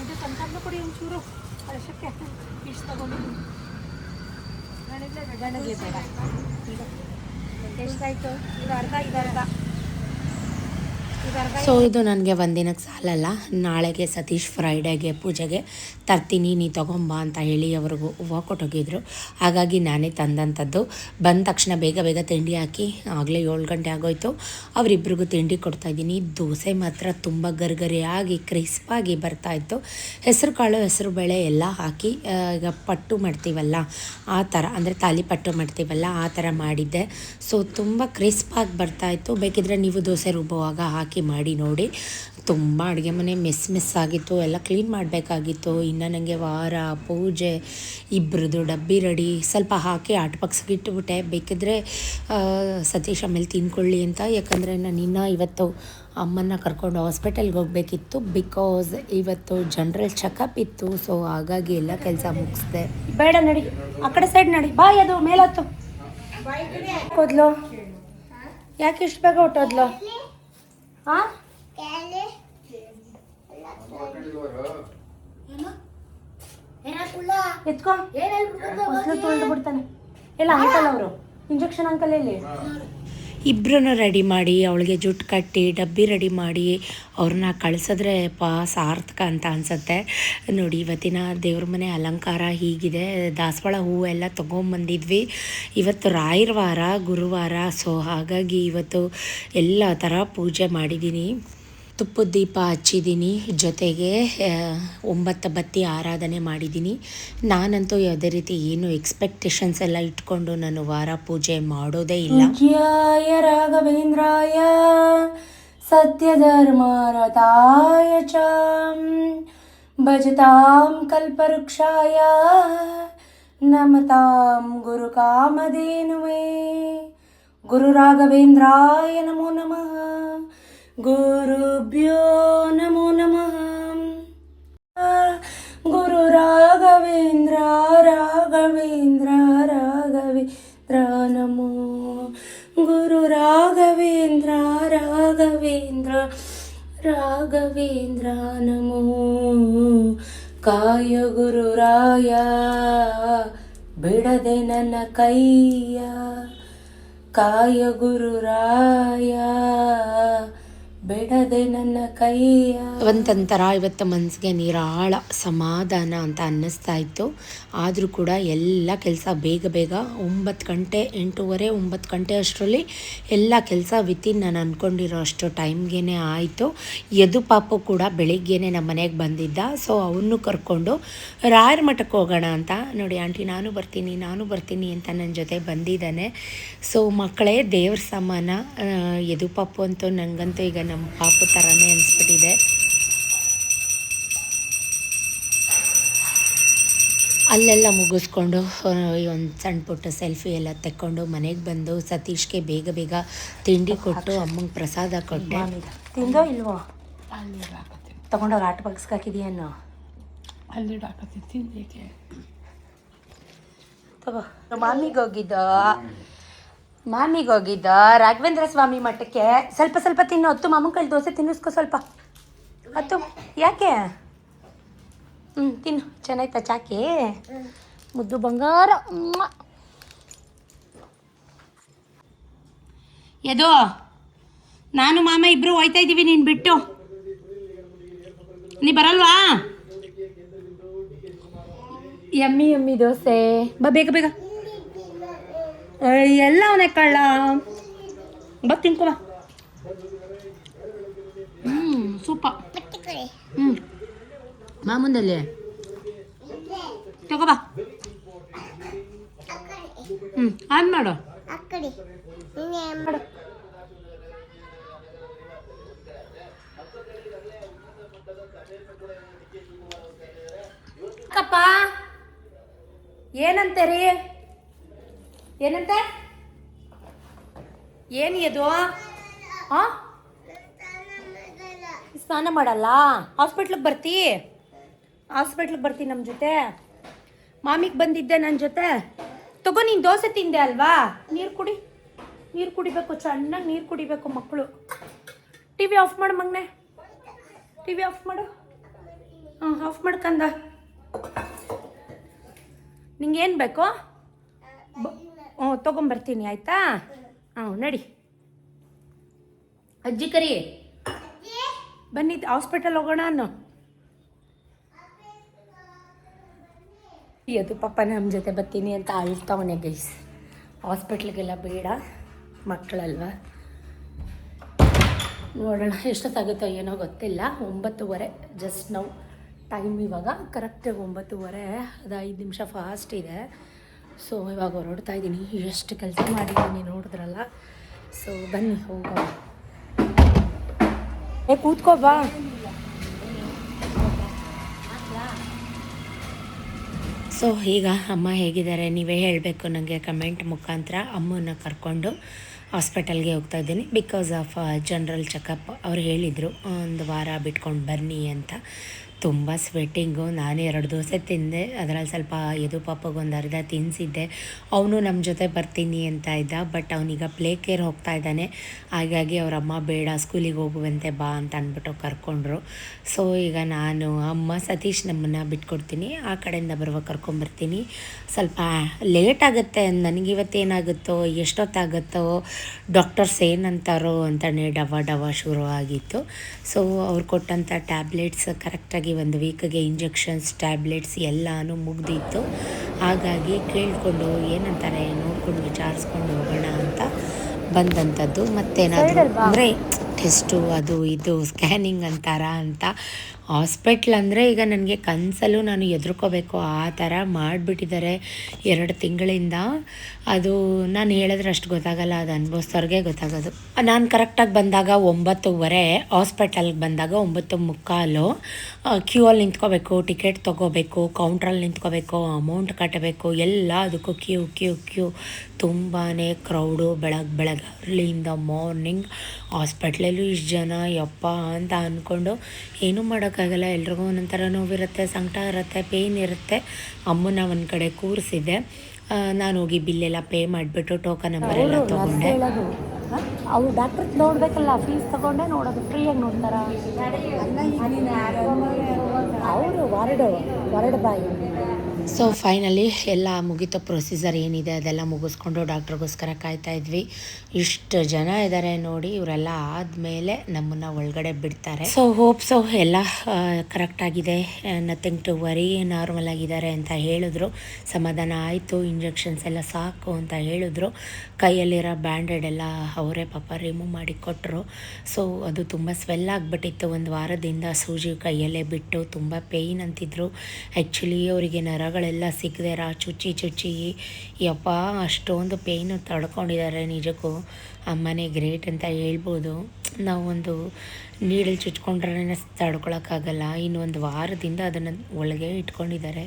ಇದು ತಂತಾನು ಕೊಡಿ ಒಂಚೂರು, ವರ್ಷಕ್ಕೆ ಇಷ್ಟು ತಗೊಂಡಿದ್ದೀನಿ. ಗಣಗ್ಲೆ ಬೇಡ. ಈಗ ಎಷ್ಟಾಯಿತು? ಇದು ಅರ್ಧ, ಇದು ಅರ್ಧ. ಸೊ ಇದು ನನಗೆ ಒಂದಿನಕ್ಕೆ ಸಾಲಲ್ಲ. ನಾಳೆಗೆ ಸತೀಶ್ ಫ್ರೈಡೇಗೆ ಪೂಜೆಗೆ ತರ್ತೀನಿ, ನೀ ತೊಗೊಂಬ ಅಂತ ಹೇಳಿ ಅವ್ರಿಗೂ ಹೂವು ಕೊಟ್ಟೋಗಿದ್ರು. ಹಾಗಾಗಿ ನಾನೇ ತಂದಂಥದ್ದು. ಬಂದ ತಕ್ಷಣ ಬೇಗ ಬೇಗ ತಿಂಡಿ ಹಾಕಿ, ಆಗಲೇ 7 ಗಂಟೆ ಆಗೋಯ್ತು, ಅವರಿಬ್ರಿಗೂ ತಿಂಡಿ ಕೊಡ್ತಾಯಿದ್ದೀನಿ. ದೋಸೆ ಮಾತ್ರ ತುಂಬ ಗರಿಗರಿಯಾಗಿ ಕ್ರಿಸ್ಪಾಗಿ ಬರ್ತಾಯಿತ್ತು. ಹೆಸರು ಕಾಳು ಹೆಸರು ಬೇಳೆ ಎಲ್ಲ ಹಾಕಿ ಈಗ ಪಟ್ಟು ಮಾಡ್ತೀವಲ್ಲ ಆ ಥರ, ಅಂದರೆ ತಾಲಿಪಟ್ಟು ಮಾಡ್ತೀವಲ್ಲ ಆ ಥರ ಮಾಡಿದ್ದೆ. ಸೊ ತುಂಬ ಕ್ರಿಸ್ಪಾಗಿ ಬರ್ತಾಯಿತ್ತು. ಬೇಕಿದ್ರೆ ನೀವು ದೋಸೆ ರುಬ್ಬುವಾಗ ಹಾಕಿ ಮಾಡಿ ನೋಡಿ. ತುಂಬ ಅಡುಗೆ ಮನೆ ಮೆಸ್ ಆಗಿತ್ತು, ಎಲ್ಲ ಕ್ಲೀನ್ ಮಾಡಬೇಕಾಗಿತ್ತು. ಇನ್ನು ನನಗೆ ವಾರ ಪೂಜೆ ಇಬ್ಬರದು ಡಬ್ಬಿ ರೆಡಿ ಸ್ವಲ್ಪ ಹಾಕಿ ಆಟ್ಬಕ್ಸ್ಗೆ ಇಟ್ಬಿಟ್ಟೆ. ಬೇಕಿದ್ರೆ ಸತೀಶ್ ಆಮೇಲೆ ತಿನ್ಕೊಳ್ಳಿ ಅಂತ. ಯಾಕಂದರೆ ನಾನು ಇವತ್ತು ಅಮ್ಮನ್ನ ಕರ್ಕೊಂಡು ಹಾಸ್ಪಿಟಲ್ಗೆ ಹೋಗಬೇಕಿತ್ತು, ಬಿಕಾಸ್ ಇವತ್ತು ಜನರಲ್ ಚೆಕಪ್ ಇತ್ತು. ಸೊ ಹಾಗಾಗಿ ಎಲ್ಲ ಕೆಲಸ ಮುಗಿಸ್ದೆ. ಬೇಡ ನಡಿ, ಆ ಕಡೆ ಸೈಡ್ ನಡಿ, ಬಾಯ್ ಅದು ಮೇಲತ್ತು ಹೋದ್ಲು. ಯಾಕೆ ಇಷ್ಟು ಬೇಗ ಹೊಟ್ಟೋದ್ಲು? ಹಾಂ ಎತ್ಕೊ, ಹೊಸಲು ತೊಳೆದು ಬಿಡ್ತಾನೆ. ಎಲ್ಲ ಅಂಕಲ್ ಅವರು ಇಂಜೆಕ್ಷನ್ ಅಂಕಲ್ ಎಲ್ಲಿ? ಇಬ್ಬರನ್ನ ರೆಡಿ ಮಾಡಿ, ಅವಳಿಗೆ ಜುಟ್ಟು ಕಟ್ಟಿ ಡಬ್ಬಿ ರೆಡಿ ಮಾಡಿ ಅವ್ರನ್ನ ಕಳಿಸಿದ್ರೆ ಸಾರ್ಥಕ ಅಂತ ಅನಿಸುತ್ತೆ. ನೋಡಿ, ಇವತ್ತಿನ ದೇವ್ರ ಮನೆ ಅಲಂಕಾರ ಹೀಗಿದೆ. ದಾಸವಾಳ ಹೂವು ಎಲ್ಲ ತೊಗೊಂಬಂದಿದ್ವಿ. ಇವತ್ತು ರಾಯರ ವಾರ, ಗುರುವಾರ. ಸೊ ಹಾಗಾಗಿ ಇವತ್ತು ಎಲ್ಲ ಥರ ಪೂಜೆ ಮಾಡಿದ್ದೀನಿ. ತುಪ್ಪದ ದೀಪ ಹಚ್ಚಿದ್ದೀನಿ, ಜೊತೆಗೆ 9 ಬತ್ತಿ ಆರಾಧನೆ ಮಾಡಿದ್ದೀನಿ. ನಾನಂತೂ ಯಾವುದೇ ರೀತಿ ಏನು ಎಕ್ಸ್ಪೆಕ್ಟೇಷನ್ಸ್ ಎಲ್ಲ ಇಟ್ಕೊಂಡು ನಾನು ವಾರ ಪೂಜೆ ಮಾಡೋದೇ ಇಲ್ಲ. ಪೂಜ್ಯಾಯ ರಾಘವೇಂದ್ರಾಯ ಸತ್ಯಧರ್ಮರತಾಯ ಚ ಭಜತಾಂ ಕಲ್ಪವೃಕ್ಷಾಯ ನಮತಾಂ ಗುರುಕಾಮಧೇನುವೇ. ಗುರು ರಾಘವೇಂದ್ರಾಯ ನಮೋ ನಮಃ. ಗುರುಭ್ಯೋ ನಮೋ ನಮಃ. ಗುರು ರಾಘವೇಂದ್ರ ರಾಘವೇಂದ್ರ ರಾಘವೇಂದ್ರ ನಮೋ. ಗುರು ರಾಘವೇಂದ್ರ ರಾಘವೇಂದ್ರ ರಾಘವೇಂದ್ರ ನಮೋ. ಕಾಯ ಗುರುರಾಯ ಬಿಡದೆ ನನ್ನ ಕೈಯ, ಕಾಯ ಗುರುರಾಯ ಬಿಡದೆ ನನ್ನ ಕೈಯ. ಒಂಥರ ಇವತ್ತು ಮನಸ್ಸಿಗೆ ನಿರಾಳ ಸಮಾಧಾನ ಅಂತ ಅನ್ನಿಸ್ತಾ ಇತ್ತು. ಆದರೂ ಕೂಡ ಎಲ್ಲ ಕೆಲಸ ಬೇಗ ಬೇಗ 9 ಗಂಟೆ 8:30 9 ಗಂಟೆ ಅಷ್ಟರಲ್ಲಿ ಎಲ್ಲ ಕೆಲಸ ವಿತಿನ್ ನಾನು ಅಂದ್ಕೊಂಡಿರೋ ಅಷ್ಟು ಟೈಮ್ಗೆ ಆಯಿತು. ಯದು ಪಾಪು ಕೂಡ ಬೆಳಿಗ್ಗೆನೇ ನಮ್ಮ ಮನೆಗೆ ಬಂದಿದ್ದ. ಸೊ ಅವನು ಕರ್ಕೊಂಡು ರಾಯರ ಮಠಕ್ಕೆ ಹೋಗೋಣ ಅಂತ. ನೋಡಿ ಆಂಟಿ ನಾನು ಬರ್ತೀನಿ ಅಂತ ನನ್ನ ಜೊತೆ ಬಂದಿದ್ದಾನೆ. ಸೊ ಮಕ್ಕಳೇ ದೇವ್ರ ಸಮಾನ. ಯದು ಪಾಪು ಅಂತೂ ನನಗಂತೂ ಈಗ ನಮ್ಮ ಪಾಪು ಥರನೇ ಅನಿಸ್ಬಿಟ್ಟಿದೆ. ಅಲ್ಲೆಲ್ಲ ಮುಗಿಸ್ಕೊಂಡು ಒಂದು ಸಣ್ಣ ಪುಟ್ಟ ಸೆಲ್ಫಿ ಎಲ್ಲ ತೆಕ್ಕೊಂಡು ಮನೆಗೆ ಬಂದು ಸತೀಶ್ಗೆ ಬೇಗ ಬೇಗ ತಿಂಡಿ ಕೊಟ್ಟು ಅಮ್ಮಂಗೆ ಪ್ರಸಾದ ಕೊಟ್ಟೆ. ತಿಂದೋ ಇಲ್ವೋ? ತಗೊಂಡೋಗಿ ಆಟ ಬಗ್ಸ್ಗೆ ಹಾಕಿದೆಯೇನೋ? ಅಲ್ಲಿ ತಿಂದಿಕ್ಕೆ ತಗೋ. ಮಾಮಿಗೆ ಹೋಗಿದ್ದ ರಾಘವೇಂದ್ರ ಸ್ವಾಮಿ ಮಠಕ್ಕೆ. ಸ್ವಲ್ಪ ತಿನ್ನು. ಹೊತ್ತು ಮಾಮನ ಕೈಲಿ ದೋಸೆ ತಿನ್ನಿಸ್ಕೊ ಸ್ವಲ್ಪ ಹತ್ತು. ಯಾಕೆ? ತಿನ್ನು. ಚೆನ್ನಾಯ್ತಾ ಚಾಕಿ? ಮುದ್ದು ಬಂಗಾರ. ಎದೋ ನಾನು ಮಾಮ ಇಬ್ಬರು ಹೋಯ್ತಾ ಇದ್ದೀವಿ, ನೀನು ಬಿಟ್ಟು. ನೀ ಬರಲ್ವಾ? ಯಮ್ಮಿ ದೋಸೆ. ಬೇಗ ಬೇಗ ಎಲ್ಲ ಅವನೇ ಕಳ್ಳ. ತಿನ್ಕೋ ಬಾ. ಸೂಪ. ಮಾಮೂಂದಲ್ಲಿ ತಗೋ ಬಾ. ಆನ್ ಮಾಡು. ಅಕ್ಕಪ್ಪ ಏನಂತೀರಿ? ಏನಂತೆ? ಏನು ಇದು? ಹಾಂ, ಸ್ನಾನ ಮಾಡಲ್ಲ? ಹಾಸ್ಪಿಟ್ಲಿಗೆ ಬರ್ತಿ ನಮ್ಮ ಜೊತೆ? ಮಾಮಿಗೆ ಬಂದಿದ್ದೆ ನನ್ನ ಜೊತೆ. ತಗೋ, ನೀನು ದೋಸೆ ತಿಂದೆ ಅಲ್ವಾ? ನೀರು ಕುಡಿಬೇಕು, ಚೆನ್ನಾಗಿ ನೀರು ಕುಡಿಬೇಕು ಮಕ್ಕಳು. ಟಿ ವಿ ಆಫ್ ಮಾಡು ಮಗನೆ, ಟಿ ವಿ ಆಫ್ ಮಾಡು. ಆಫ್ ಮಾಡ್ಕಂದ. ನಿಂಗೇನು ಬೇಕು? ತೊಗೊಂಬರ್ತೀನಿ ಆಯಿತಾ? ನಡಿ. ಅಜ್ಜಿ ಕರಿ. ಬನ್ನಿ ಹಾಸ್ಪಿಟಲ್ ಹೋಗೋಣ ಅನ್ನೋ. ಅದು ಪಾಪ ನಮ್ಮ ಜೊತೆ ಬರ್ತೀನಿ ಅಂತ ಅಳ್ತಾವನೆ ಗೈಸ್. ಹಾಸ್ಪಿಟ್ಲಿಗೆಲ್ಲ ಬೇಡ, ಮಕ್ಕಳಲ್ವ. ನೋಡೋಣ ಎಷ್ಟೊತ್ತಾಗುತ್ತೋ ಏನೋ ಗೊತ್ತಿಲ್ಲ. 9:15 ಜಸ್ಟ್ ನಾವು ಟೈಮ್ ಇವಾಗ ಕರೆಕ್ಟಾಗಿ 9:15. ಅದು 5 ನಿಮಿಷ ಫಾಸ್ಟ್ ಇದೆ. ಸೊ ಇವಾಗ ಹೊರಡ್ತಾ ಇದ್ದೀನಿ. ಎಷ್ಟು ಕೆಲಸ ಮಾಡಿದ್ದೀನಿ ನೋಡಿದ್ರಲ್ಲ. ಸೊ ಬನ್ನಿ ಹೋಗೋಣ. ಕೂತ್ಕೋ ಬಾ. ಸೊ ಈಗ ಅಮ್ಮ ಹೇಗಿದ್ದಾರೆ ನೀವೇ ಹೇಳಬೇಕು ನನಗೆ ಕಮೆಂಟ್ ಮುಖಾಂತರ. ಅಮ್ಮನ ಕರ್ಕೊಂಡು ಹಾಸ್ಪಿಟಲ್ಗೆ ಹೋಗ್ತಾ ಇದ್ದೀನಿ ಬಿಕಾಸ್ ಆಫ್ ಜನರಲ್ ಚೆಕಪ್. ಅವ್ರು ಹೇಳಿದರು 1 ವಾರ ಬಿಟ್ಕೊಂಡು ಬನ್ನಿ ಅಂತ. ತುಂಬ ಸ್ವೆಟ್ಟಿಂಗು. ನಾನು 2 ದೋಸೆ ತಿಂದೆ, ಅದರಲ್ಲಿ ಸ್ವಲ್ಪ ಎದು ಪಾಪಗೆ 1 ಅರ್ಧ ತಿನ್ನಿಸಿದ್ದೆ. ಅವನು ನಮ್ಮ ಜೊತೆ ಬರ್ತೀನಿ ಅಂತ ಇದ್ದ, ಬಟ್ ಅವನೀಗ ಪ್ಲೇ ಕೇರ್ ಹೋಗ್ತಾ ಇದ್ದಾನೆ. ಹಾಗಾಗಿ ಅವ್ರ ಅಮ್ಮ ಬೇಡ ಸ್ಕೂಲಿಗೆ ಹೋಗುವಂತೆ ಬಾ ಅಂತ ಅಂದ್ಬಿಟ್ಟು ಕರ್ಕೊಂಡ್ರು. ಸೊ ಈಗ ನಾನು ಅಮ್ಮ ಸತೀಶ್ ನಮ್ಮನ್ನು ಬಿಟ್ಕೊಡ್ತೀನಿ, ಆ ಕಡೆಯಿಂದ ಬರುವಾಗ ಕರ್ಕೊಂಬರ್ತೀನಿ. ಸ್ವಲ್ಪ ಲೇಟ್ ಆಗುತ್ತೆ ನನಗಿವತ್ತೇನಾಗುತ್ತೋ ಎಷ್ಟೊತ್ತಾಗುತ್ತೋ ಡಾಕ್ಟರ್ಸ್ ಏನಂತಾರೋ ಅಂತಲೇ ಡವ ಶುರು ಆಗಿತ್ತು. ಸೊ ಅವ್ರು ಕೊಟ್ಟಂಥ ಟ್ಯಾಬ್ಲೆಟ್ಸ್ ಕರೆಕ್ಟಾಗಿ 1 ವೀಕಿಗೆ ಇಂಜೆಕ್ಷನ್ಸ್ ಟ್ಯಾಬ್ಲೆಟ್ಸ್ ಎಲ್ಲನೂ ಮುಗ್ದಿತ್ತು. ಹಾಗಾಗಿ ಕೇಳಿಕೊಂಡು ಏನಂತಾರೆ ನೋಡ್ಕೊಂಡು ವಿಚಾರಿಸ್ಕೊಂಡು ಹೋಗೋಣ ಅಂತ ಬಂದಂಥದ್ದು. ಮತ್ತೇನಾದರೂ ಅಂದರೆ ಟೆಸ್ಟು ಅದು ಇದು ಸ್ಕ್ಯಾನಿಂಗ್ ಅಂತಾರ ಅಂತ. ಹಾಸ್ಪಿಟ್ಲ್ ಅಂದರೆ ಈಗ ನನಗೆ ಕನಸಲ್ಲೂ ನಾನು ಹೆದರ್ಕೋಬೇಕು ಆ ಥರ ಮಾಡಿಬಿಟ್ಟಿದ್ದಾರೆ 2 ತಿಂಗಳಿಂದ. ಅದು ನಾನು ಹೇಳಿದ್ರೆ ಅಷ್ಟು ಗೊತ್ತಾಗಲ್ಲ, ಅದು ಅನುಭವಿಸೋರ್ಗೆ ಗೊತ್ತಾಗೋದು. ನಾನು ಕರೆಕ್ಟಾಗಿ ಬಂದಾಗ 9:15, ಹಾಸ್ಪಿಟಲ್ಗೆ ಬಂದಾಗ 9:45. ಕ್ಯೂ ಅಲ್ಲಿ ನಿಂತ್ಕೋಬೇಕು, ಟಿಕೆಟ್ ತೊಗೋಬೇಕು, ಕೌಂಟ್ರಲ್ಲಿ ನಿಂತ್ಕೋಬೇಕು, ಅಮೌಂಟ್ ಕಟ್ಟಬೇಕು, ಎಲ್ಲ ಅದಕ್ಕೂ ಕ್ಯೂ ತುಂಬಾ ಕ್ರೌಡು. ಬೆಳಗ್ಗೆ ಅರ್ಲಿಯಿಂದ ಮಾರ್ನಿಂಗ್ ಹಾಸ್ಪಿಟ್ಲಲ್ಲೂ ಇಷ್ಟು ಜನ ಯಪ್ಪ ಅಂತ ಅಂದ್ಕೊಂಡು ಏನೂ ಮಾಡೋಕ್ಕಾಗಲ್ಲ. ಎಲ್ರಿಗೂ ಒಂದೊಂಥರ ನೋವಿರುತ್ತೆ, ಸಂಕಟ ಇರುತ್ತೆ, ಪೇಯ್ನ್ ಇರುತ್ತೆ. ಅಮ್ಮನ ಒಂದು ಕಡೆ ಕೂರಿಸಿದ್ದೆ. ನಾನು ಹೋಗಿ ಬಿಲ್ಲೆಲ್ಲ ಪೇ ಮಾಡಿಬಿಟ್ಟು ಟೋಕನ್ ನಂಬರ್ ಎಲ್ಲ ತೊಗೊಂಡೆ. ಅವ್ರು ಡಾಕ್ಟ್ರ್ ನೋಡಬೇಕಲ್ಲ, ಫೀಸ್ ತೊಗೊಂಡೆ ನೋಡೋದು, ಫ್ರೀಯಾಗಿ ನೋಡ್ತಾರ ಅವರು. ವಾರ್ಡ್ ಬಾಯಿ. ಸೊ ಫೈನಲಿ ಎಲ್ಲ ಮುಗೀತು. ಪ್ರೊಸೀಜರ್ ಏನಿದೆ ಅದೆಲ್ಲ ಮುಗಿಸ್ಕೊಂಡು ಡಾಕ್ಟ್ರಿಗೋಸ್ಕರ ಕಾಯ್ತಾ ಇದ್ವಿ. ಇಷ್ಟು ಜನ ಇದ್ದಾರೆ ನೋಡಿ. ಇವರೆಲ್ಲ ಆದಮೇಲೆ ನಮ್ಮನ್ನು ಒಳಗಡೆ ಬಿಡ್ತಾರೆ. ಸೊ ಎಲ್ಲ ಕರೆಕ್ಟಾಗಿದೆ, ನಥಿಂಗ್ ಟು ವರಿ, ನಾರ್ಮಲ್ ಆಗಿದ್ದಾರೆ ಅಂತ ಹೇಳಿದ್ರು. ಸಮಾಧಾನ ಆಯಿತು. ಇಂಜೆಕ್ಷನ್ಸ್ ಎಲ್ಲ ಸಾಕು ಅಂತ ಹೇಳಿದ್ರು. ಕೈಯಲ್ಲಿರೋ ಬ್ಯಾಂಡೆಡ್ ಎಲ್ಲ ಅವರೇ ಪಾಪ ರಿಮೂವ್ ಮಾಡಿ ಕೊಟ್ಟರು. ಸೊ ಅದು ತುಂಬ ಸ್ವೆಲ್ ಆಗಿಬಿಟ್ಟಿತ್ತು 1 ವಾರದಿಂದ. ಸೂಜಿ ಕೈಯಲ್ಲೇ ಬಿಟ್ಟು ತುಂಬ ಪೇಯ್ನ್ ಅಂತಿದ್ರು. ಆ್ಯಕ್ಚುಲಿ ಅವರಿಗೆ ನರಗಳೆಲ್ಲ ಸಿಕ್ಕದೆ ಚುಚ್ಚಿ ಯಪ್ಪ ಅಷ್ಟೊಂದು ಪೇಯ್ನು ತಡ್ಕೊಂಡಿದ್ದಾರೆ. ನಿಜಕ್ಕೂ ಅಮ್ಮನೇ ಗ್ರೇಟ್ ಅಂತ ಹೇಳ್ಬೋದು. ನಾವೊಂದು ನೀಡಲ್ಲಿ ಚುಚ್ಕೊಂಡ್ರೆ ತಡ್ಕೊಳಕ್ಕಾಗಲ್ಲ. ಇನ್ನು 1 ವಾರದಿಂದ ಅದನ್ನು ಒಳಗೆ ಇಟ್ಕೊಂಡಿದ್ದಾರೆ.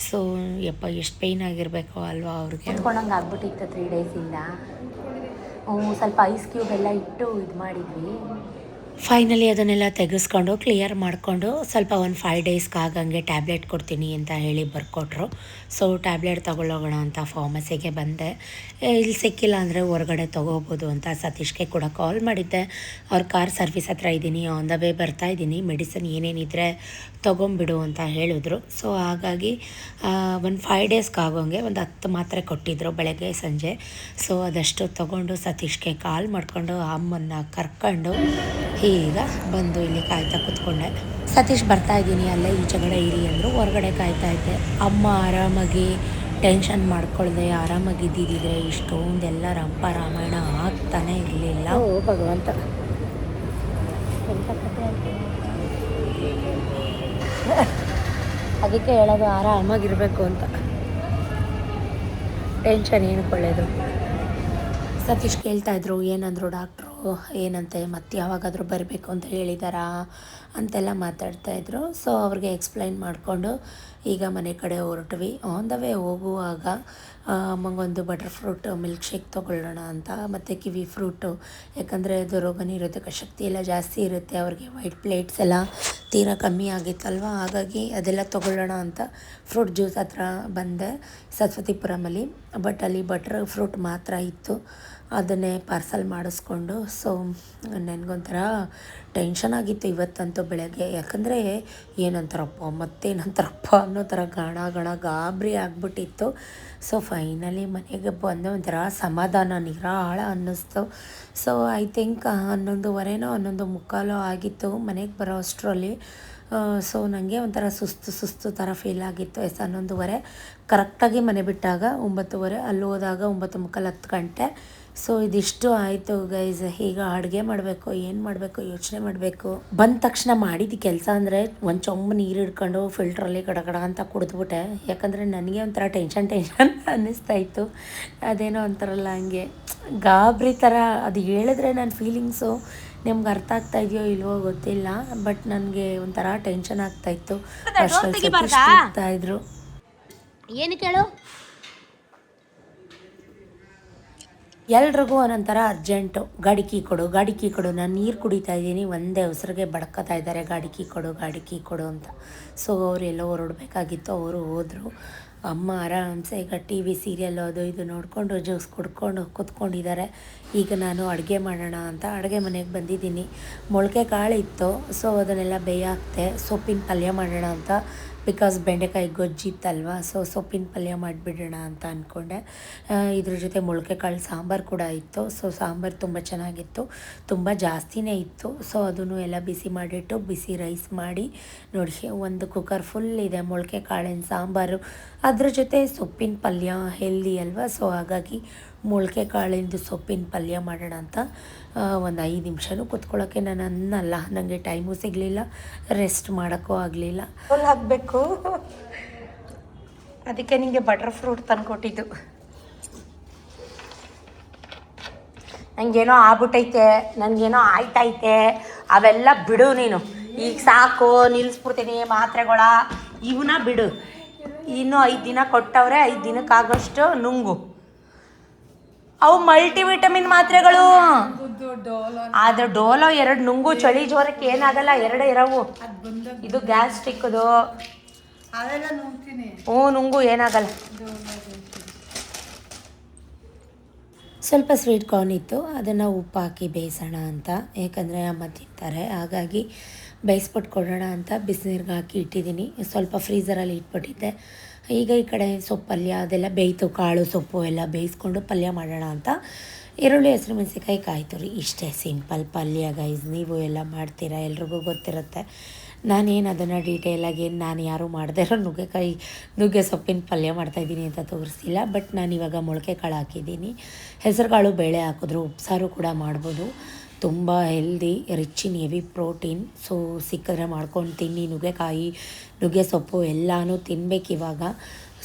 ಸೊ ಯಪ್ಪ ಎಷ್ಟು ಪೇಯ್ನ್ ಆಗಿರಬೇಕು ಅಲ್ವಾ ಅವ್ರಿಗೆ. ಇಟ್ಕೊಂಡಂಗೆ ಆಗ್ಬಿಟ್ಟಿತ್ತು 3 ಡೇಸಿಂದ. ಸ್ವಲ್ಪ ಐಸ್ ಕ್ಯೂಬ್ ಎಲ್ಲ ಇಟ್ಟು ಇದು ಮಾಡಿದ್ವಿ. ಫೈನಲಿ ಅದನ್ನೆಲ್ಲ ತೆಗೆಸ್ಕೊಂಡು ಕ್ಲಿಯರ್ ಮಾಡಿಕೊಂಡು ಸ್ವಲ್ಪ 5 ಡೇಸ್ಗೆ ಆಗಂಗೆ ಟ್ಯಾಬ್ಲೆಟ್ ಕೊಡ್ತೀನಿ ಅಂತ ಹೇಳಿ ಬರ್ಕೊಟ್ರು. ಸೊ ಟ್ಯಾಬ್ಲೆಟ್ ತೊಗೊಳ್ಳೋಗೋಣ ಅಂತ ಫಾರ್ಮಸಿಗೆ ಬಂದೆ. ಇಲ್ಲಿ ಸಿಕ್ಕಿಲ್ಲ ಅಂದರೆ ಹೊರಗಡೆ ತೊಗೋಬೋದು ಅಂತ ಸತೀಶ್ಗೆ ಕೂಡ ಕಾಲ್ ಮಾಡಿದ್ದೆ. ಅವ್ರ ಕಾರ್ ಸರ್ವಿಸ್ ಹತ್ರ ಇದ್ದೀನಿ, ಆನ್ ದ ವೇ ಬರ್ತಾಯಿದ್ದೀನಿ, ಮೆಡಿಸಿನ್ ಏನೇನಿದ್ರೆ ತೊಗೊಂಬಿಡು ಅಂತ ಹೇಳಿದ್ರು. ಸೊ ಹಾಗಾಗಿ 5 ಡೇಸ್ಗೆ ಆಗೋಂಗೆ 10 ಮಾತ್ರೆ ಕೊಟ್ಟಿದ್ದರು ಬೆಳಗ್ಗೆ ಸಂಜೆ. ಸೊ ಅದಷ್ಟು ತೊಗೊಂಡು ಸತೀಶ್ಗೆ ಕಾಲ್ ಮಾಡಿಕೊಂಡು ಅಮ್ಮನ್ನು ಕರ್ಕೊಂಡು ಈಗ ಬಂದು ಇಲ್ಲಿ ಕಾಯ್ತಾ ಕೂತ್ಕೊಂಡೆ. ಸತೀಶ್ ಬರ್ತಾಯಿದ್ದೀನಿ ಅಲ್ಲೇ ಈಚೆಗಡೆ ಇರಿ ಅಂದರು. ಹೊರಗಡೆ ಕಾಯ್ತಾ ಇದ್ದೆ. ಅಮ್ಮ ಆರಾಮಾಗಿ ಟೆನ್ಷನ್ ಮಾಡ್ಕೊಳ್ದೆ ಆರಾಮಾಗಿದ್ದಿದ್ರೆ ಇಷ್ಟೊಂದೆಲ್ಲ ರಂಪ ರಾಮಾಯಣ ಆಗ್ತಾನೆ ಇರಲಿಲ್ಲ. ಭಗವಂತ ಅದಕ್ಕೆ ಹೇಳೋದು ಆರಾಮಾಗಿರಬೇಕು ಅಂತ. ಟೆನ್ಷನ್ ಏನಕ್ಕೆ ಒಳ್ಳೆಯದು. ಸತೀಶ್ ಕೇಳ್ತಾಯಿದ್ರು ಏನಂದರು ಡಾಕ್ಟ್ರು ಏನಂತೆ, ಮತ್ತೆ ಯಾವಾಗಾದರೂ ಬರಬೇಕು ಅಂತ ಹೇಳಿದಾರಾ ಅಂತೆಲ್ಲ ಮಾತಾಡ್ತಾಯಿದ್ರು. ಸೊ ಅವ್ರಿಗೆ ಎಕ್ಸ್ಪ್ಲೈನ್ ಮಾಡಿಕೊಂಡು ಈಗ ಮನೆ ಕಡೆ ಹೊರಟ್ವಿ. ಆನ್ ದ ವೇ ಹೋಗುವಾಗ ಅಮ್ಮಂಗೊಂದು ಬಟರ್ ಫ್ರೂಟ್ ಮಿಲ್ಕ್ ಶೇಕ್ ತೊಗೊಳ್ಳೋಣ ಅಂತ, ಮತ್ತು ಕಿವಿ ಫ್ರೂಟು, ಯಾಕಂದರೆ ಅದು ರೋಗ ನಿರೋಧಕ ಶಕ್ತಿ ಎಲ್ಲ ಜಾಸ್ತಿ ಇರುತ್ತೆ ಅವ್ರಿಗೆ. ವೈಟ್ ಪ್ಲೇಟ್ಸ್ ಎಲ್ಲ ತೀರಾ ಕಮ್ಮಿ ಆಗಿತ್ತಲ್ವ, ಹಾಗಾಗಿ ಅದೆಲ್ಲ ತೊಗೊಳ್ಳೋಣ ಅಂತ ಫ್ರೂಟ್ ಜ್ಯೂಸ್ ಹತ್ರ ಬಂದೆ ಸರಸ್ವತಿಪುರಮಲ್ಲಿ. ಬಟ್ ಅಲ್ಲಿ ಬಟರ್ ಫ್ರೂಟ್ ಮಾತ್ರ ಇತ್ತು. ಅದನ್ನೇ ಪಾರ್ಸಲ್ ಮಾಡಿಸ್ಕೊಂಡು. ಸೊ ನನಗೊಂಥರ ಟೆನ್ಷನ್ ಆಗಿತ್ತು ಇವತ್ತಂತೂ ಬೆಳಗ್ಗೆ. ಯಾಕಂದರೆ ಮತ್ತೇನಂತಾರಪ್ಪ ಅನ್ನೋ ಥರ ಗಣ ಗಾಬರಿ ಆಗಿಬಿಟ್ಟಿತ್ತು. ಸೊ ಫೈನಲಿ ಮನೆಗೆ ಬಂದು ಒಂಥರ ಸಮಾಧಾನ ನಿರಾಳ ಅನ್ನಿಸ್ತು. ಸೊ ಐ ಥಿಂಕ್ 11:15 ಆಗಿತ್ತು ಮನೆಗೆ ಬರೋ ಅಷ್ಟರಲ್ಲಿ. ಸೊ ನನಗೆ ಒಂಥರ ಸುಸ್ತು ಥರ ಫೀಲ್ ಆಗಿತ್ತು. 11:30 ಕರೆಕ್ಟಾಗಿ ಮನೆ ಬಿಟ್ಟಾಗ 9:30, ಅಲ್ಲಿ ಹೋದಾಗ 9:45 10 ಗಂಟೆ. ಸೊ ಇದಿಷ್ಟು ಆಯಿತು ಗೈಸ್. ಈಗ ಅಡುಗೆ ಮಾಡಬೇಕು, ಏನು ಮಾಡಬೇಕು ಯೋಚನೆ ಮಾಡಬೇಕು. ಬಂದ ತಕ್ಷಣ ಮಾಡಿದ ಕೆಲಸ ಅಂದರೆ ಒಂದು ಚೊಂಬು ನೀರು ಹಿಡ್ಕೊಂಡು ಫಿಲ್ಟ್ರಲ್ಲಿ ಗಡಗಡ ಅಂತ ಕುಡಿದ್ಬಿಟ್ಟೆ. ಯಾಕಂದರೆ ನನಗೆ ಒಂಥರ ಟೆನ್ಷನ್ ಅನ್ನಿಸ್ತಾ ಇತ್ತು. ಅದೇನೋ ಅಂತಾರಲ್ಲ ಹಂಗೆ ಗಾಬರಿ ಥರ. ಅದು ಹೇಳಿದ್ರೆ ನನ್ನ ಫೀಲಿಂಗ್ಸು ನಿಮ್ಗೆ ಅರ್ಥ ಆಗ್ತಾ ಇದೆಯೋ ಇಲ್ವೋ ಗೊತ್ತಿಲ್ಲ, ಬಟ್ ನನಗೆ ಒಂಥರ ಟೆನ್ಷನ್ ಆಗ್ತಾಯಿತ್ತು. ಇದ್ರು ಏನು ಕೇಳು, ಎಲ್ರಿಗೂ ಒಂದೊಂಥರ ಅರ್ಜೆಂಟು. ಗಾಡಿ ಕೀ ಕೊಡು. ನಾನು ನೀರು ಕುಡಿತಾ ಇದ್ದೀನಿ, ಒಂದೇ ಅವಸರಿಗೆ ಬಡ್ಕೋತಾ ಇದ್ದಾರೆ ಗಾಡಿ ಕೀ ಕೊಡು ಅಂತ. ಸೊ ಅವ್ರು ಎಲ್ಲೋ ಹೊರಡಬೇಕಾಗಿತ್ತು, ಅವರು ಹೋದರು. ಅಮ್ಮ ಆರಾಮ್ಸೆ ಈಗ ಟಿ ವಿ ಸೀರಿಯಲ್ಲು ಅದು ಇದು ನೋಡಿಕೊಂಡು ಜ್ಯೂಸ್ ಕುಡ್ಕೊಂಡು ಕೂತ್ಕೊಂಡಿದ್ದಾರೆ. ಈಗ ನಾನು ಅಡುಗೆ ಮಾಡೋಣ ಅಂತ ಅಡುಗೆ ಮನೆಗೆ ಬಂದಿದ್ದೀನಿ. ಮೊಳಕೆ ಕಾಳು ಇತ್ತು, ಸೊ ಅದನ್ನೆಲ್ಲ ಬೇಯಾಕ್ತೆ. ಸೊಪ್ಪಿನ ಪಲ್ಯ ಮಾಡೋಣ ಅಂತ, ಬಿಕಾಸ್ ಬೆಂಡೆಕಾಯಿ ಗೊಜ್ಜಿತ್ತಲ್ವ. ಸೊ ಸೊಪ್ಪಿನ ಪಲ್ಯ ಮಾಡಿಬಿಡೋಣ ಅಂತ ಅಂದ್ಕೊಂಡೆ. ಇದ್ರ ಜೊತೆ ಮೊಳಕೆ ಕಾಳು ಸಾಂಬಾರು ಕೂಡ ಇತ್ತು. ಸೊ ಸಾಂಬಾರು ತುಂಬ ಚೆನ್ನಾಗಿತ್ತು, ತುಂಬ ಜಾಸ್ತಿನೇ ಇತ್ತು. ಸೊ ಅದನ್ನು ಎಲ್ಲ ಬಿಸಿ ಮಾಡಿಟ್ಟು ಬಿಸಿ ರೈಸ್ ಮಾಡಿ ನೋಡಿ, ಒಂದು ಕುಕ್ಕರ್ ಫುಲ್ ಇದೆ ಮೊಳಕೆ ಕಾಳಿನ ಸಾಂಬಾರು. ಅದ್ರ ಜೊತೆ ಸೊಪ್ಪಿನ ಪಲ್ಯ ಹೆಲ್ದಿ ಅಲ್ವಾ. ಸೊ ಹಾಗಾಗಿ ಮೊಳಕೆ ಕಾಳಿಂದು ಸೊಪ್ಪಿನ ಪಲ್ಯ ಮಾಡೋಣ ಅಂತ ಒಂದು 5 ನಿಮಿಷನೂ ಕೂತ್ಕೊಳ್ಳೋಕ್ಕೆ ನಾನು ಅನ್ನಲ್ಲ. ನನಗೆ ಟೈಮು ಸಿಗಲಿಲ್ಲ, ರೆಸ್ಟ್ ಮಾಡೋಕ್ಕೂ ಆಗಲಿಲ್ಲ. ಫುಲ್ ಹಾಕಬೇಕು, ಅದಕ್ಕೆ ನಿಮಗೆ ಬಟರ್ ಫ್ರೂಟ್ ತಂದುಕೊಟ್ಟಿದ್ದು. ನನಗೇನೋ ಆಗ್ಬಿಟ್ಟೈತೆ, ನನಗೇನೋ ಆಯ್ತೈತೆ, ಅವೆಲ್ಲ ಬಿಡು ನೀನು. ಈಗ ಸಾಕು, ನಿಲ್ಲಿಸ್ಬಿಡ್ತೀನಿ ಮಾತ್ರೆಗಳ. ಇವನ್ನ ಬಿಡು. ಇನ್ನೂ 5 ದಿನ ಕೊಟ್ಟವ್ರೆ, 5 ದಿನಕ್ಕಾಗೋಷ್ಟು ನುಂಗು. ಅವು ಮಲ್ಟಿವಿಟಮಿನ್ ಮಾತ್ರೆಗಳು. ಅದು ಡೋಲೋ 2 ನುಂಗು. ಚಳಿ ಜ್ವರಕ್ಕೆ ಏನಾಗಲ್ಲ, 2 ಇರವು. ಇದು ಗ್ಯಾಸ್ಟ್ರಿಕ್ದು. ನುಂಗು, ಏನಾಗಲ್ಲ. ಸ್ವಲ್ಪ ಸ್ವೀಟ್ ಕಾರ್ನ್ ಇತ್ತು, ಅದನ್ನು ಉಪ್ಪು ಹಾಕಿ ಬೇಯಿಸೋಣ ಅಂತ. ಯಾಕಂದರೆ ಅಮ್ಮ ತಿಂತಾರೆ, ಹಾಗಾಗಿ ಬೇಯಿಸ್ಬಿಟ್ಟು ಕೊಡೋಣ ಅಂತ ಬಿಸಿನೀರಿಗೆ ಹಾಕಿ ಇಟ್ಟಿದ್ದೀನಿ. ಸ್ವಲ್ಪ ಫ್ರೀಝರಲ್ಲಿ ಇಟ್ಬಿಟ್ಟಿದ್ದೆ. ಈಗ ಈ ಕಡೆ ಸೊಪ್ಪು ಪಲ್ಯ ಅದೆಲ್ಲ ಬೇಯ್ತು, ಕಾಳು ಸೊಪ್ಪು ಎಲ್ಲ ಬೇಯಿಸ್ಕೊಂಡು ಪಲ್ಯ ಮಾಡೋಣ ಅಂತ. ಈರುಳ್ಳಿ ಹಸಿರು ಮೆಣಸಿನ್ಕಾಯಿ ಕಾಯ್ತು ರೀ. ಇಷ್ಟೇ ಸಿಂಪಲ್ ಪಲ್ಯ ಗೈಸ್. ನೀವು ಎಲ್ಲ ಮಾಡ್ತೀರಾ, ಎಲ್ರಿಗೂ ಗೊತ್ತಿರುತ್ತೆ. ನಾನೇನು ಅದನ್ನು ಡೀಟೇಲಾಗಿ ನಾನು ಯಾರೂ ಮಾಡದೇ ಇರೋ ನುಗ್ಗೆ ಸೊಪ್ಪಿನ ಪಲ್ಯ ಮಾಡ್ತಾಯಿದ್ದೀನಿ ಅಂತ ತೋರಿಸಿಲ್ಲ. ಬಟ್ ನಾನು ಇವಾಗ ಮೊಳಕೆ ಕಾಳು ಹಾಕಿದ್ದೀನಿ. ಹೆಸರು ಕಾಳು ಬೇಳೆ ಹಾಕಿದ್ರು ಉಪ್ಸಾರು ಕೂಡ ಮಾಡ್ಬೋದು. ತುಂಬ healthy, rich in heavy protein. So ಸಿಕ್ಕಿದ್ರೆ ಮಾಡ್ಕೊಂಡು ತಿನ್ನಿ. ನುಗ್ಗೆ ಸೊಪ್ಪು ಎಲ್ಲನೂ ತಿನ್ನಬೇಕಿವಾಗ.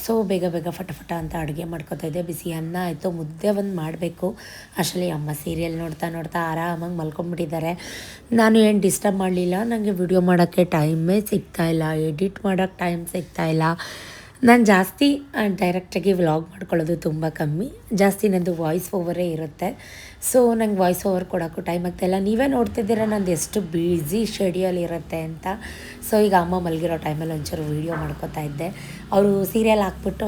ಸೊ ಬೇಗ ಫಟ ಅಂತ ಅಡುಗೆ ಮಾಡ್ಕೊತಾಯಿದ್ದೆ. ಬಿಸಿ ಅನ್ನ ಆಯಿತು, ಮುದ್ದೆ ಒಂದು ಮಾಡಬೇಕು. ಅಷ್ಟರಲ್ಲಿ ಅಮ್ಮ ಸೀರಿಯಲ್ ನೋಡ್ತಾ ಆರಾಮಾಗಿ ಮಲ್ಕೊಂಡ್ಬಿಟ್ಟಿದ್ದಾರೆ. ನಾನು ಏನು ಡಿಸ್ಟರ್ಬ್ ಮಾಡಲಿಲ್ಲ. ನನಗೆ ವಿಡಿಯೋ ಮಾಡೋಕ್ಕೆ ಟೈಮೇ ಸಿಗ್ತಾಯಿಲ್ಲ, ಎಡಿಟ್ ಮಾಡೋಕ್ಕೆ ಟೈಮ್ ಸಿಗ್ತಾಯಿಲ್ಲ. ನಾನು ಜಾಸ್ತಿ ಡೈರೆಕ್ಟಾಗಿ ವ್ಲಾಗ್ ಮಾಡ್ಕೊಳ್ಳೋದು ತುಂಬ ಕಮ್ಮಿ. ಜಾಸ್ತಿ ನಂದು ವಾಯ್ಸ್ ಓವರೇ ಇರುತ್ತೆ. ಸೊ ನಂಗೆ ವಾಯ್ಸ್ ಓವರ್ ಕೊಡೋಕ್ಕೂ ಟೈಮ್ ಆಗ್ತಾಯಿಲ್ಲ. ನೀವೇ ನೋಡ್ತಿದ್ದೀರ ನಂದು ಎಷ್ಟು ಬ್ಯುಸಿ ಶೆಡ್ಯೂಲ್ ಇರುತ್ತೆ ಅಂತ. ಸೊ ಈಗ ಅಮ್ಮ ಮಲಗಿರೋ ಟೈಮಲ್ಲಿ ಒಂಚೂರು ವೀಡಿಯೋ ಮಾಡ್ಕೊತಾ ಇದ್ದೆ. ಅವರು ಸೀರಿಯಲ್ ಹಾಕ್ಬಿಟ್ಟು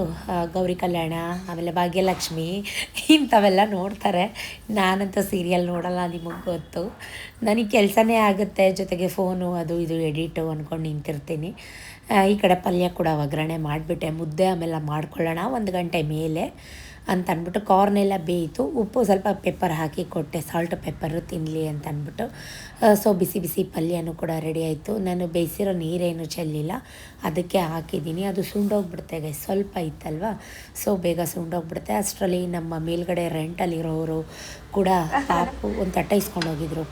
ಗೌರಿ ಕಲ್ಯಾಣ, ಆಮೇಲೆ ಭಾಗ್ಯಲಕ್ಷ್ಮಿ ಇಂಥವೆಲ್ಲ ನೋಡ್ತಾರೆ. ನಾನಂತೂ ಸೀರಿಯಲ್ ನೋಡೋಲ್ಲ, ನಿಮಗೆ ಗೊತ್ತು. ನನಗೆ ಕೆಲಸನೇ ಆಗುತ್ತೆ, ಜೊತೆಗೆ ಫೋನು ಅದು ಇದು ಎಡಿಟು ಅಂದ್ಕೊಂಡು ನಿಂತಿರ್ತೀನಿ. ಈ ಕಡೆ ಪಲ್ಯ ಕೂಡ ಒಗ್ಗರಣೆ ಮಾಡಿಬಿಟ್ಟೆ. ಮುದ್ದೆ ಆಮೇಲೆ ಮಾಡ್ಕೊಳ್ಳೋಣ 1 ಗಂಟೆ ಮೇಲೆ ಅಂತ ಅಂದ್ಬಿಟ್ಟು. ಕಾರ್ನೆಲ್ಲ ಬೇಯಿತು, ಉಪ್ಪು ಸ್ವಲ್ಪ ಪೆಪ್ಪರ್ ಹಾಕಿ ಕೊಟ್ಟೆ, ಸಾಲ್ಟ್ ಪೆಪ್ಪರು ತಿನ್ನಲಿ ಅಂತ ಅಂದ್ಬಿಟ್ಟು. ಸೊ ಬಿಸಿ ಪಲ್ಯನೂ ಕೂಡ ರೆಡಿ ಆಯಿತು. ನಾನು ಬೇಯಿಸಿರೋ ನೀರೇನು ಚೆಲ್ಲಿಲ್ಲ, ಅದಕ್ಕೆ ಹಾಕಿದ್ದೀನಿ. ಅದು ಸುಂಡೋಗ್ಬಿಡುತ್ತೆ ಗೈಸ್, ಸ್ವಲ್ಪ ಇತ್ತಲ್ವ. ಸೊ ಬೇಗ ಸುಂಡೋಗ್ಬಿಡುತ್ತೆ. ಅಷ್ಟರಲ್ಲಿ ನಮ್ಮ ಮೇಲ್ಗಡೆ ರೆಂಟಲ್ಲಿರೋರು ಕೂಡ ಪಾಪು ಒಂದು ತಟ್ಟೆ ಇಸ್ಕೊಂಡು ಹೋಗಿದ್ರು.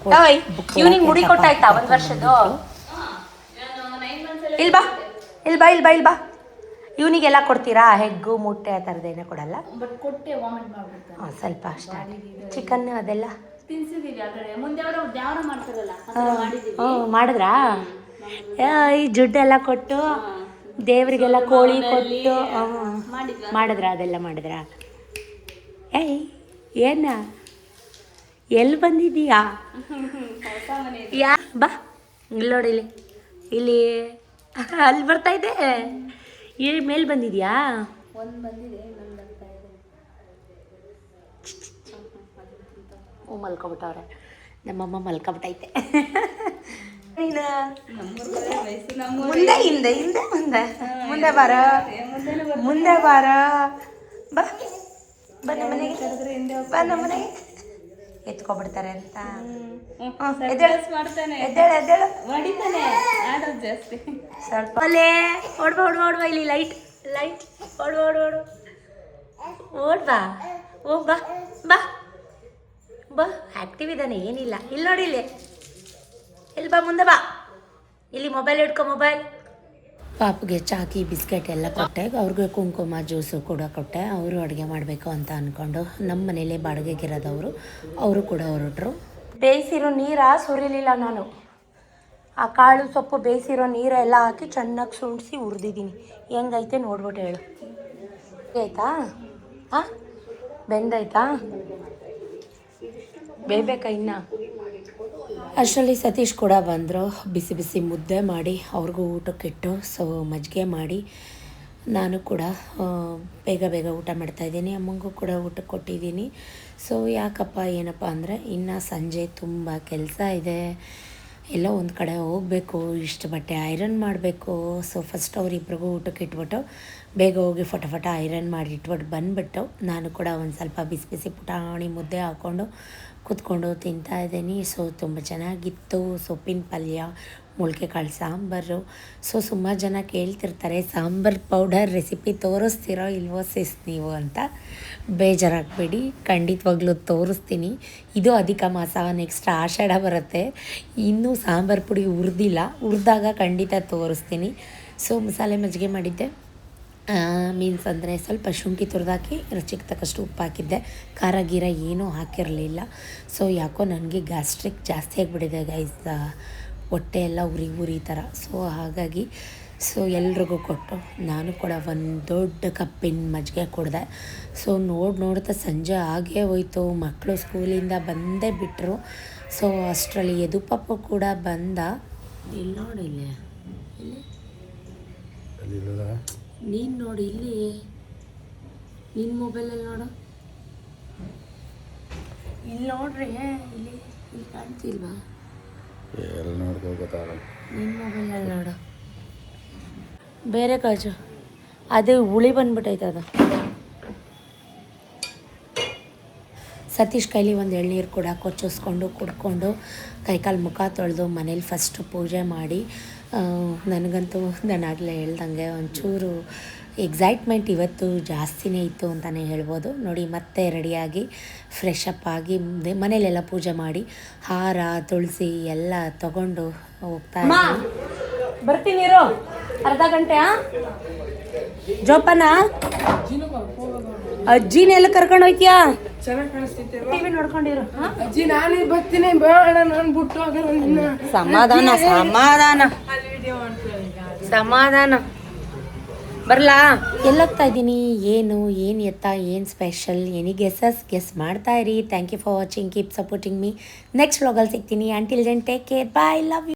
ಇಲ್ಬಾ ಇವನಿಗೆಲ್ಲ ಕೊಡ್ತೀರಾ? ಹೆಗ್ಗು ಮೊಟ್ಟೆ ಆ ಥರದ್ದೇನೋ ಕೊಡಲ್ಲ, ಬಟ್ ಕೊಟ್ಟೆ ವಾಮಿಟ್ ಮಾಡ್ಬಿಡ್ತಾರೆ. ಸ್ವಲ್ಪ ಅಷ್ಟೇ. ಚಿಕನ್ ಅದೆಲ್ಲ ತಿನ್ಸಿದೀವಿ ಆಲ್ರೆಡಿ. ಮುಂದೆ ಅವರು ದ್ಯಾವರ ಮಾಡ್ತಾರಲ್ಲ, ಮಾಡಿದ್ರಾ? ಈ ಜುಡ್ಡೆಲ್ಲ ಕೊಟ್ಟು ದೇವರಿಗೆಲ್ಲ ಕೋಳಿ ಕೊಟ್ಟು ಮಾಡಿದ್ರಾ? ಅದೆಲ್ಲ ಮಾಡಿದ್ರಾ? ಏಯ್ ಏನ ಎಲ್ಲಿ ಬಂದಿದ್ದೀಯಾ? ಬಾ ಇಲ್ಲಿ ನೋಡಿ, ಇಲ್ಲಿ ಅಲ್ಲಿ ಬರ್ತಾ ಇದೆ. ಮೇಲೆ ಬಂದಿದ್ಯಾ? ಒಂದು ಬಂದಿದೆ, ಇನ್ನೊಂದು ಬರ್ತಾ ಇದೆ. ಮಲ್ಕೊಬಿಟ್ಟವ್ರೆ. ನಮ್ಮಮ್ಮ ಮಲ್ಕೊಬಿಟ್ಟೈತೆ. ನೀನು ಮುಂದೆ ಹಿಂದೆ ಹಿಂದೆ ಮುಂದೆ ಮುಂದೆ ಬಾರ ಮುಂದೆ ಬಾರ ಬಾ ಬನ್ನ ಮನೆಗೆ ಬನ್ನ ಮನೆಗೆ ಎತ್ಕೊಬಿಡ್ತಾರೆ ಅಂತ. ಎದ್ದೇಳು ಸ್ವಲ್ಪ ಅಲ್ಲೇ ಓಡ್ಬಾ ಇಲ್ಲಿ ಲೈಟ್ ಓಡು ಓಡ್ಬಾ ಬಾ ಬಾ ಬಾ ಆ್ಯಕ್ಟಿವ್ ಇದ್ದಾನೆ, ಏನಿಲ್ಲ. ಇಲ್ಲಿ ನೋಡಿ, ಇಲ್ಲಿ ಬಾ, ಮುಂದೆ ಬಾ. ಇಲ್ಲಿ ಮೊಬೈಲ್ ಹಿಡ್ಕೊ. ಮೊಬೈಲ್ ಪಾಪಗೆ ಚಾಕಿ ಬಿಸ್ಕೆಟ್ ಎಲ್ಲ ಕೊಟ್ಟೆ. ಅವ್ರಿಗೆ ಕುಂಕುಮ ಜ್ಯೂಸು ಕೂಡ ಕೊಟ್ಟೆ. ಅವರು ಅಡುಗೆ ಮಾಡಬೇಕು ಅಂತ ಅಂದ್ಕೊಂಡು ನಮ್ಮ ಮನೇಲಿ ಬಾಡಿಗೆಗಿರೋದವರು, ಅವರು ಕೂಡ ಹೊರಟ್ರು. ಬೇಯಿಸಿರೋ ನೀರು ಸುರಿಲಿಲ್ಲ ನಾನು. ಆ ಕಾಳು ಸೊಪ್ಪು ಬೇಯಿಸಿರೋ ನೀರೆಲ್ಲ ಹಾಕಿ ಚೆನ್ನಾಗಿ ಸುಣ್ಣಿಸಿ ಹುರಿದಿದ್ದೀನಿ. ಹೆಂಗೈತೆ ನೋಡ್ಬಿಟ್ಟು ಹೇಳು. ಆಯ್ತಾ? ಹಾಂ, ಬೆಂದಾಯ್ತಾ? ಬೇಯಬೇಕಾ ಇನ್ನು? ಅಷ್ಟರಲ್ಲಿ ಸತೀಶ್ ಕೂಡ ಬಂದರು. ಬಿಸಿ ಬಿಸಿ ಮುದ್ದೆ ಮಾಡಿ ಅವ್ರಿಗೂ ಊಟಕ್ಕಿಟ್ಟು, ಸೊ ಮಜ್ಜಿಗೆ ಮಾಡಿ ನಾನು ಕೂಡ ಬೇಗ ಊಟ ಮಾಡ್ತಾಯಿದ್ದೀನಿ. ಅಮ್ಮಂಗೂ ಕೂಡ ಊಟಕ್ಕೆ ಕೊಟ್ಟಿದ್ದೀನಿ. ಸೊ ಯಾಕಪ್ಪ ಏನಪ್ಪ ಅಂದರೆ ಇನ್ನು ಸಂಜೆ ತುಂಬ ಕೆಲಸ ಇದೆ. ಎಲ್ಲೋ ಒಂದು ಕಡೆ ಹೋಗಬೇಕು, ಇಷ್ಟು ಬಟ್ಟೆ ಐರನ್ ಮಾಡಬೇಕು. ಸೊ ಫಸ್ಟ್ ಅವರಿಬ್ರಿಗೂ ಊಟಕ್ಕೆ ಇಟ್ಬಿಟ್ಟು ಬೇಗ ಹೋಗಿ ಫಟಾಫಟ ಐರನ್ ಮಾಡಿ ಇಟ್ಬಿಟ್ಟು ಬಂದುಬಿಟ್ಟು ನಾನು ಕೂಡ ಒಂದು ಸ್ವಲ್ಪ ಬಿಸಿ ಬಿಸಿ ಪುಟಾಣಿ ಮುದ್ದೆ ಹಾಕ್ಕೊಂಡು ಕೂತ್ಕೊಂಡು ತಿಂತಾಯಿದ್ದೀನಿ. ಸೊ ತುಂಬ ಚೆನ್ನಾಗಿತ್ತು. ಸೊಪ್ಪಿನ ಪಲ್ಯ, ಮೊಳಕೆ ಕಾಳು ಸಾಂಬಾರು. ಸೊ ಸುಮಾರು ಜನ ಕೇಳ್ತಿರ್ತಾರೆ ಸಾಂಬಾರು ಪೌಡರ್ ರೆಸಿಪಿ ತೋರಿಸ್ತೀರೋ ಇಲ್ವೋ ಸಿಸ್ ನೀವು ಅಂತ. ಬೇಜಾರಾಗಬೇಡಿ, ಖಂಡಿತವಾಗ್ಲೂ ತೋರಿಸ್ತೀನಿ. ಇದು ಅಧಿಕ ಮಾಸ, ನೆಕ್ಸ್ಟ್ ಆಷಾಢ ಬರುತ್ತೆ. ಇನ್ನೂ ಸಾಂಬಾರು ಪುಡಿ ಹುರಿದಿಲ್ಲ, ಹುರಿದಾಗ ಖಂಡಿತ ತೋರಿಸ್ತೀನಿ. ಸೊ ಮಸಾಲೆ ಮಜ್ಜಿಗೆ ಮಾಡಿದ್ದೆ. ಮೀನ್ಸ್ ಅಂದರೆ ಸ್ವಲ್ಪ ಶುಂಠಿ ತುರಿದಾಕಿ ರುಚಿಗೆ ತಕ್ಕಷ್ಟು ಉಪ್ಪು ಹಾಕಿದ್ದೆ. ಖಾರ ಗೀರ ಏನೂ ಹಾಕಿರಲಿಲ್ಲ. ಸೊ ಯಾಕೋ ನನಗೆ ಗ್ಯಾಸ್ಟ್ರಿಕ್ ಜಾಸ್ತಿ ಆಗಿಬಿಟ್ಟಿದೆ ಗೈಸ್, ಹೊಟ್ಟೆ ಎಲ್ಲ ಉರಿ ಥರ. ಸೊ ಹಾಗಾಗಿ ಎಲ್ರಿಗೂ ಕೊಟ್ಟು ನಾನು ಕೂಡ ಒಂದು ದೊಡ್ಡ ಕಪ್ಪಿನ ಮಜ್ಜಿಗೆ ಕುಡಿದೆ. ಸೊ ನೋಡ್ತಾ ಸಂಜೆ ಆಗೇ ಹೋಯ್ತು. ಮಕ್ಕಳು ಸ್ಕೂಲಿಂದ ಬಂದೇ ಬಿಟ್ಟರು. ಸೊ ಅಷ್ಟರಲ್ಲಿ ಯದುಪಪ್ಪ ಕೂಡ ಬಂದ. ಇಲ್ಲಿ ನೋಡಿ, ಇಲ್ಲಿ ನೀನು ನೋಡಿ, ಇಲ್ಲಿ ನಿನ್ನ ಮೊಬೈಲಲ್ಲಿ ನೋಡು, ಇಲ್ಲಿ ನೋಡ್ರಿ, ಇಲ್ಲಿ ಕಾಣ್ತಿಲ್ವಾ? ನಿನ್ನ ಮೊಬೈಲಲ್ಲಿ ನೋಡು, ಬೇರೆ ಕಾಜು ಅದು ಹುಳಿ ಬಂದ್ಬಿಟ್ಟೈತೆ. ಅದು ಸತೀಶ್ ಕೈಲಿ ಒಂದು ಎಳ್ನೀರು ಕೂಡ ಕೊಚ್ಚಿಸ್ಕೊಂಡು ಕುಡ್ಕೊಂಡು ಕೈಕಾಲು ಮುಖ ತೊಳೆದು ಮನೇಲಿ ಫಸ್ಟು ಪೂಜೆ ಮಾಡಿ, ನನಗಂತೂ ನಾನು ಆಗಲೇ ಹೇಳ್ದಂಗೆ ಒಂಚೂರು ಎಕ್ಸೈಟ್ಮೆಂಟ್ ಇವತ್ತು ಜಾಸ್ತಿನೇ ಇತ್ತು ಅಂತಲೇ ಹೇಳ್ಬೋದು. ನೋಡಿ, ಮತ್ತೆ ರೆಡಿಯಾಗಿ ಫ್ರೆಶ್ ಅಪ್ ಆಗಿ ಮನೇಲೆಲ್ಲ ಪೂಜೆ ಮಾಡಿ ಹಾರ ತುಳಸಿ ಎಲ್ಲ ತಗೊಂಡು ಹೋಗ್ತಾ ಇದ್ದೀನಿ. ಬರ್ತೀನಿರೋ ಅರ್ಧ ಗಂಟೆ. ಜೋಪನ ಅಜ್ಜಿನೆಲ್ಲ ಕರ್ಕೊಂಡು ಹೋಗ್ತೀಯಾ? ಟಿವಿ ನೋಡ್ಕೊಂಡಿರು. ಅಜ್ಜಿ ನಾನು ಬರ್ತೀನಿ, ಬೇಡ ನಾನು ಬಿಟ್ಟು ಸಮಾಧಾನ ಬರಲಾ? ಎಲ್ಲೋಗ್ತಾ ಇದ್ದೀನಿ, ಏನು ಎತ್ತ, ಏನು ಸ್ಪೆಷಲ್, ಎನಿ ಗೆಸ್ ಮಾಡ್ತಾ ಇರಿ. Thank you for watching, keep supporting me. Next ವ್ಲಾಗಲ್ಲಿ ಸಿಗ್ತೀನಿ. Until then take care, bye, love you.